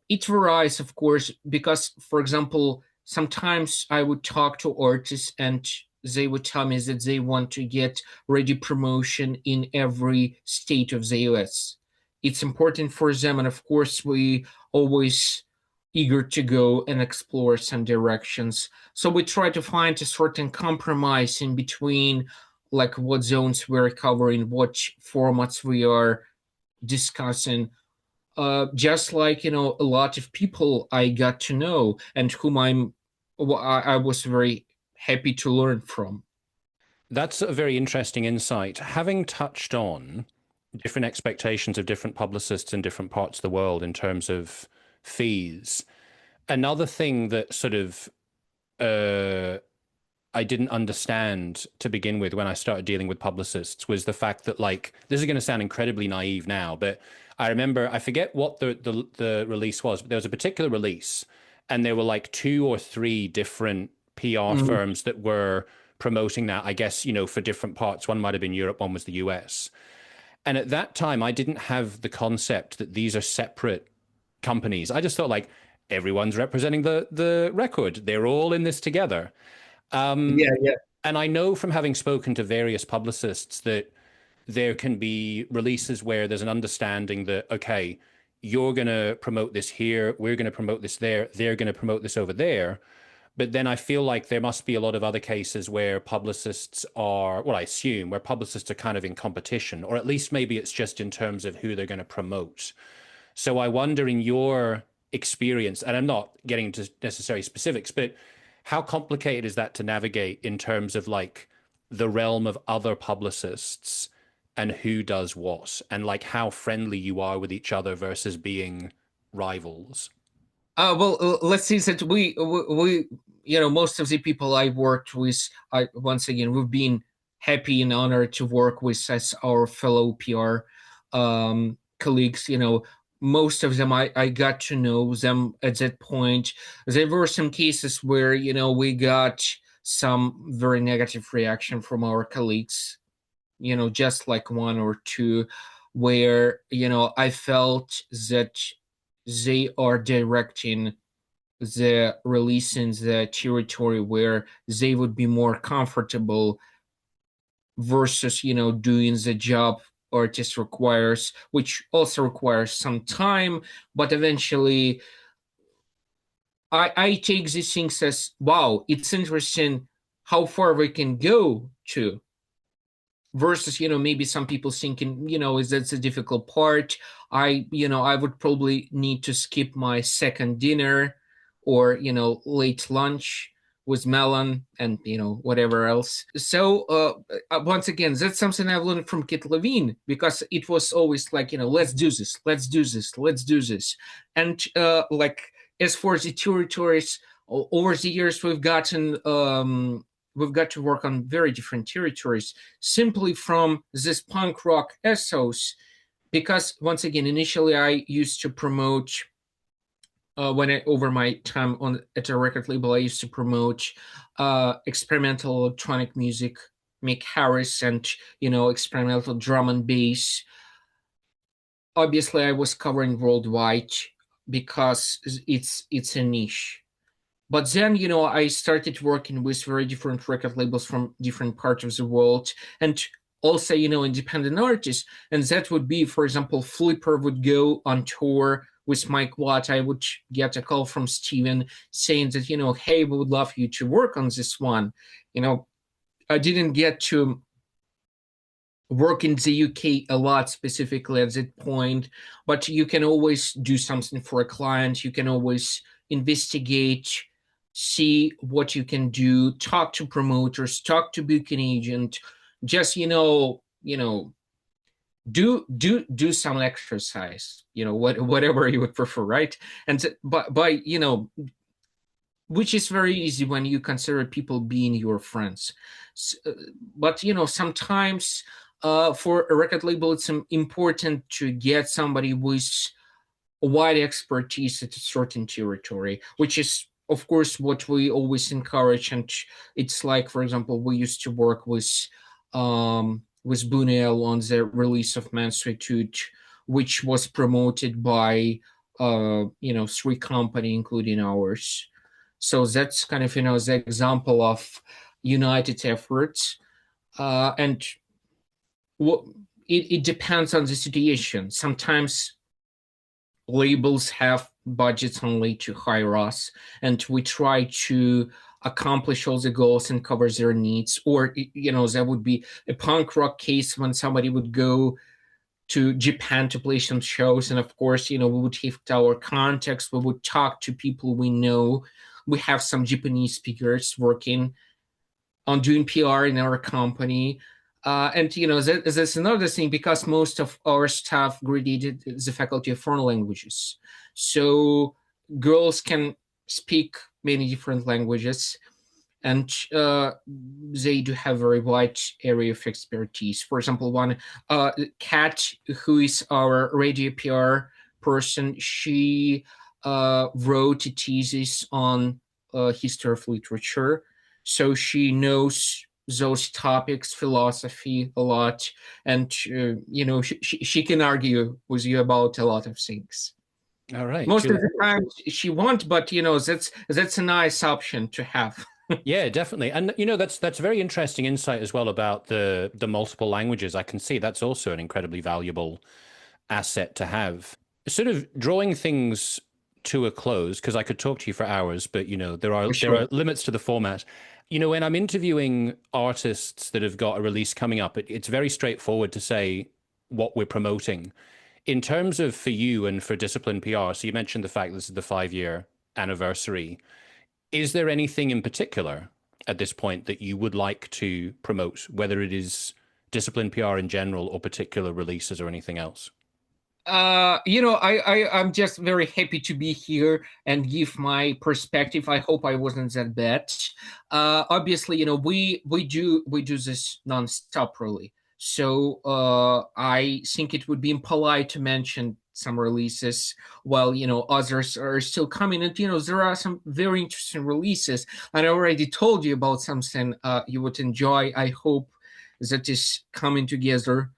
[SPEAKER 2] It varies, of course, because, for example, sometimes I would talk to artists and they would tell me that they want to get radio promotion in every state of the US. It's important for them, and of course, we always eager to go and explore some directions. So we try to find a certain compromise in between, like what zones we're covering, what formats we are discussing, just like, a lot of people I got to know and whom I was very happy to learn from.
[SPEAKER 1] That's a very interesting insight. Having touched on different expectations of different publicists in different parts of the world in terms of fees, another thing that sort of I didn't understand to begin with when I started dealing with publicists was the fact that, like, this is going to sound incredibly naive now, but I remember, I forget what the release was, but there was a particular release and there were like two or three different PR
[SPEAKER 2] Mhm.
[SPEAKER 1] firms that were promoting that, I guess, for different parts. One might have been Europe, one was the US. And at that time, I didn't have the concept that these are separate companies. I just thought, like, everyone's representing the record. They're all in this together.
[SPEAKER 2] Yeah, yeah.
[SPEAKER 1] And I know from having spoken to various publicists that there can be releases where there's an understanding that, okay, you're going to promote this here, we're going to promote this there, they're going to promote this over there. But then I feel like there must be a lot of other cases where publicists are, well, I assume, where publicists are kind of in competition, or at least maybe it's just in terms of who they're going to promote. So I wonder, in your experience, and I'm not getting into necessary specifics, but how complicated is that to navigate in terms of, like, the realm of other publicists and who does what, and like how friendly you are with each other versus being rivals?
[SPEAKER 2] Well, let's see that we most of the people I worked with, I once again, we've been happy and honored to work with as our fellow PR colleagues. Most of them I got to know them at that point. There were some cases where we got some very negative reaction from our colleagues. Just like one or two, where I felt that they are directing the release in the territory where they would be more comfortable versus doing the job artist requires, which also requires some time, but eventually I take these things as, wow, it's interesting how far we can go to, versus maybe some people thinking, is that's a difficult part. I would probably need to skip my second dinner, or late lunch with melon and whatever else. So once again, that's something I've learned from Keith Levene, because it was always like, let's do this, let's do this, let's do this. And like, as for the territories, over the years we've got to work on very different territories, simply from this punk rock ethos. Because once again, initially I used to promote, over my time at a record label, I used to promote experimental electronic music, Mick Harris, and experimental drum and bass. Obviously, I was covering worldwide because it's a niche. But then, I started working with very different record labels from different parts of the world, and also, independent artists. And that would be, for example, Flipper would go on tour with Mike Watt. I would get a call from Steven saying that, hey, we would love you to work on this one. I didn't get to work in the UK a lot specifically at that point, but you can always do something for a client. You can always investigate see what you can do, talk to promoters, talk to booking agent, just do some exercise, whatever you would prefer, right? And by which is very easy when you consider people being your friends. But sometimes for a record label, it's important to get somebody with wide expertise at a certain territory, which is of course what we always encourage. And it's like, for example, we used to work with Bunel on the release of Mansuetude, which was promoted by 3 company, including ours. So that's kind of the example of united efforts. And what it depends on the situation. Sometimes labels have budgets only to hire us, and we try to accomplish all the goals and cover their needs. Or there would be a punk rock case when somebody would go to Japan to play some shows, and of course we would have our contacts, we would talk to people we know. We have some Japanese speakers working on doing PR in our company. And that's another thing, because most of our staff graduated the faculty of foreign languages, so girls can speak many different languages, and they do have a very wide area of expertise. For example, one Kat, who is our radio PR person, she wrote a thesis on history of literature, so she knows those topics, philosophy a lot, and she can argue with you about a lot of things.
[SPEAKER 1] All right,
[SPEAKER 2] Most of
[SPEAKER 1] Julie.
[SPEAKER 2] the time she won't, but that's a nice option to have.
[SPEAKER 1] Yeah, definitely. And that's very interesting insight as well about the multiple languages. I can see that's also an incredibly valuable asset to have. Sort of drawing things to a close, because I could talk to you for hours, but there are
[SPEAKER 2] For
[SPEAKER 1] there
[SPEAKER 2] sure.
[SPEAKER 1] are limits to the format. When I'm interviewing artists that have got a release coming up, it's very straightforward to say what we're promoting. In terms of for you and for Discipline PR, so you mentioned the fact this is the 5-year anniversary. Is there anything in particular at this point that you would like to promote, whether it is Discipline PR in general or particular releases or anything else?
[SPEAKER 2] I'm just very happy to be here and give my perspective. I hope I wasn't that bad. Obviously, we do this nonstop, really. So I think it would be impolite to mention some releases while others are still coming. And there are some very interesting releases. And I already told you about something you would enjoy. I hope that is coming together,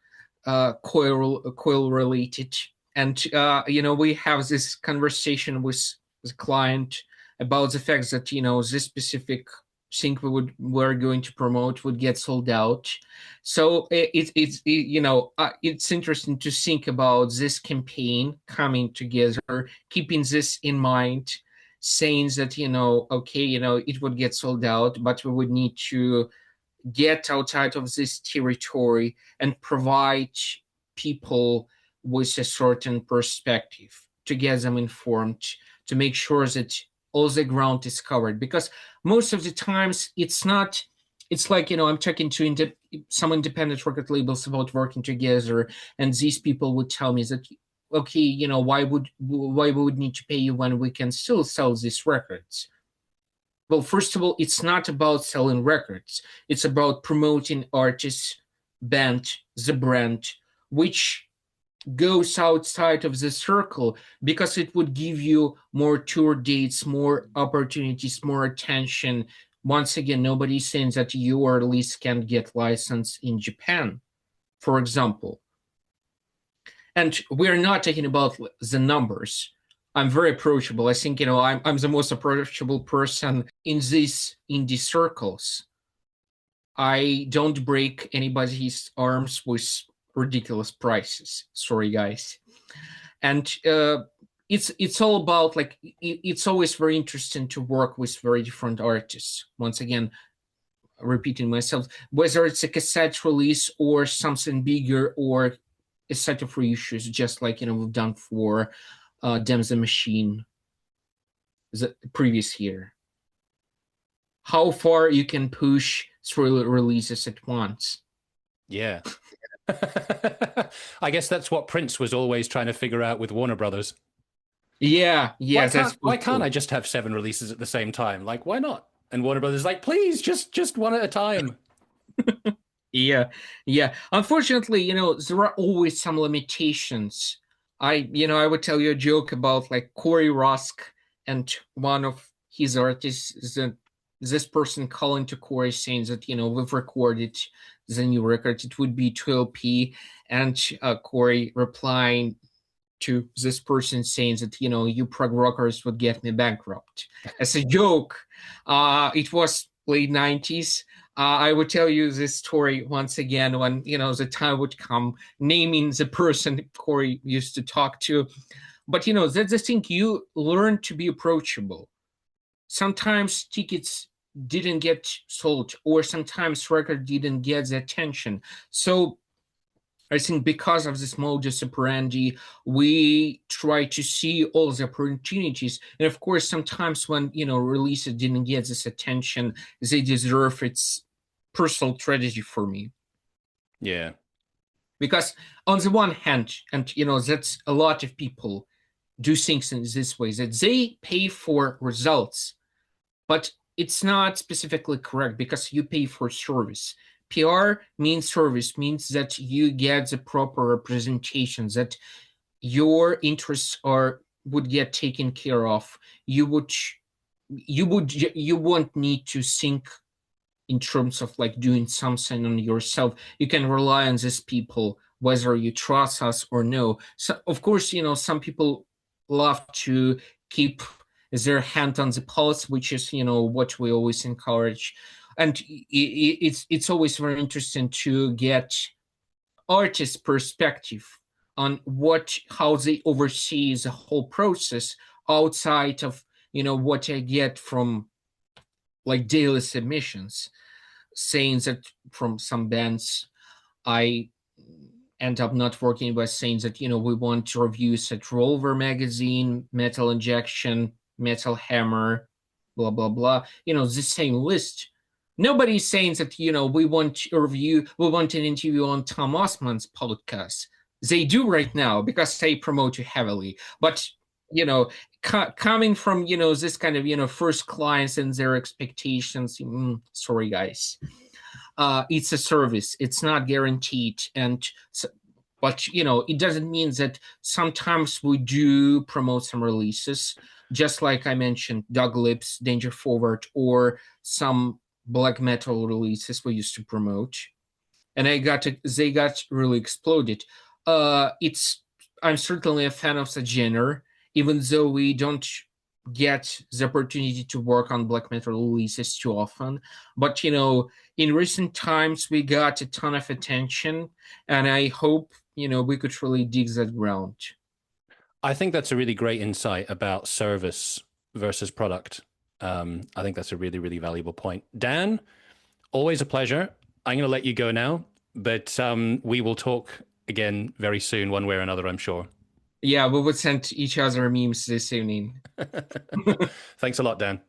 [SPEAKER 2] coil related. And we have this conversation with the client about the fact that this specific thing we're going to promote would get sold out. So it's interesting to think about this campaign coming together, keeping this in mind, saying that okay, it would get sold out, but we would need to get outside of this territory and provide people with a certain perspective to get them informed, to make sure that all the ground is covered. Because most of the times it's like I'm talking to some independent record labels about working together, and these people would tell me that okay, why we would need to pay you when we can still sell these records? Well, first of all, it's not about selling records. It's about promoting artists, band, the brand, which goes outside of the circle, because it would give you more tour dates, more opportunities, more attention. Once again, nobody's saying that your release can't get licensed in Japan, for example. And we're not talking about the numbers. I'm very approachable. I think I'm the most approachable person in these indie circles. I don't break anybody's arms with ridiculous prices. Sorry, guys. And it's all about it's always very interesting to work with very different artists. Once again, repeating myself, whether it's a cassette release or something bigger or a set of reissues, just like we've done for Damn the Machine the previous year. how far you can push 3 releases at once.
[SPEAKER 1] Yeah. I guess that's what Prince was always trying to figure out with Warner Brothers.
[SPEAKER 2] Yeah,
[SPEAKER 1] Why can't I just have 7 releases at the same time? Like, why not? And Warner Brothers is like, please, just one at a time.
[SPEAKER 2] Yeah. Unfortunately, there are always some limitations. I would tell you a joke about like Corey Rusk and one of his artists, this person calling to Corey saying that, we've recorded the new record, it would be 2LP, and Corey replying to this person saying that, you prog rockers would get me bankrupt. As a joke, it was late 90s. I would tell you this story once again when, the time would come, naming the person Corey used to talk to. But, that's the thing, you learn to be approachable. Sometimes tickets didn't get sold, or sometimes record didn't get the attention. So I think because of this modus operandi, we try to see all the opportunities. And of course, sometimes when, releases didn't get this attention, they deserve its personal tragedy for me.
[SPEAKER 1] Yeah.
[SPEAKER 2] Because on the one hand, and, that's a lot of people do things in this way, that they pay for results, but it's not specifically correct because you pay for service. PR means service, means that you get the proper representation, that your interests would get taken care of. You won't need to think in terms of like doing something on yourself. You can rely on these people, whether you trust us or no. So of course, some people love to keep their hand on the pulse, which is, what we always encourage. And it's always very interesting to get artists' perspective on how they oversee the whole process outside of, what I get from like daily submissions, saying that from some bands I end up not working by saying that, we want reviews at Rover Magazine, Metal Injection, Metal Hammer, blah, blah, blah, the same list. Nobody's saying that, we want an interview on Tom Osman's podcast. They do right now because they promote you heavily. But, coming from, this kind of, first clients and their expectations, sorry, guys. It's a service. It's not guaranteed. But, it doesn't mean that sometimes we do promote some releases, just like I mentioned, Doug Lips, Danger Forward, or some black metal releases we used to promote, and they got really exploded. I'm certainly a fan of the genre, even though we don't get the opportunity to work on black metal releases too often. But in recent times we got a ton of attention, and I hope we could really dig that ground.
[SPEAKER 1] I think that's a really great insight about service versus product. I think that's a really, really valuable point. Dan, always a pleasure. I'm going to let you go now, but we will talk again very soon, one way or another, I'm sure.
[SPEAKER 2] Yeah, we would send each other memes this evening.
[SPEAKER 1] Thanks a lot, Dan.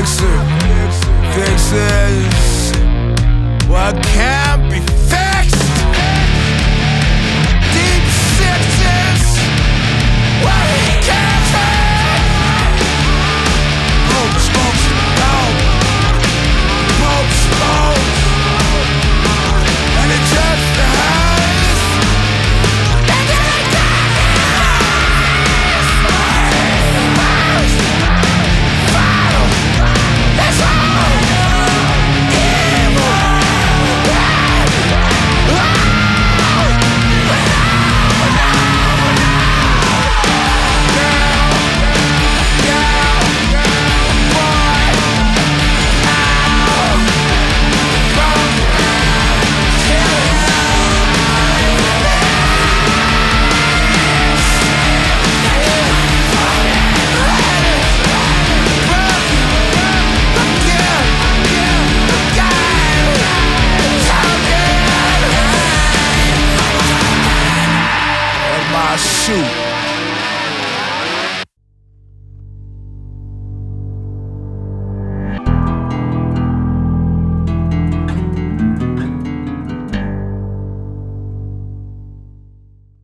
[SPEAKER 3] fix it, fix this. What can't be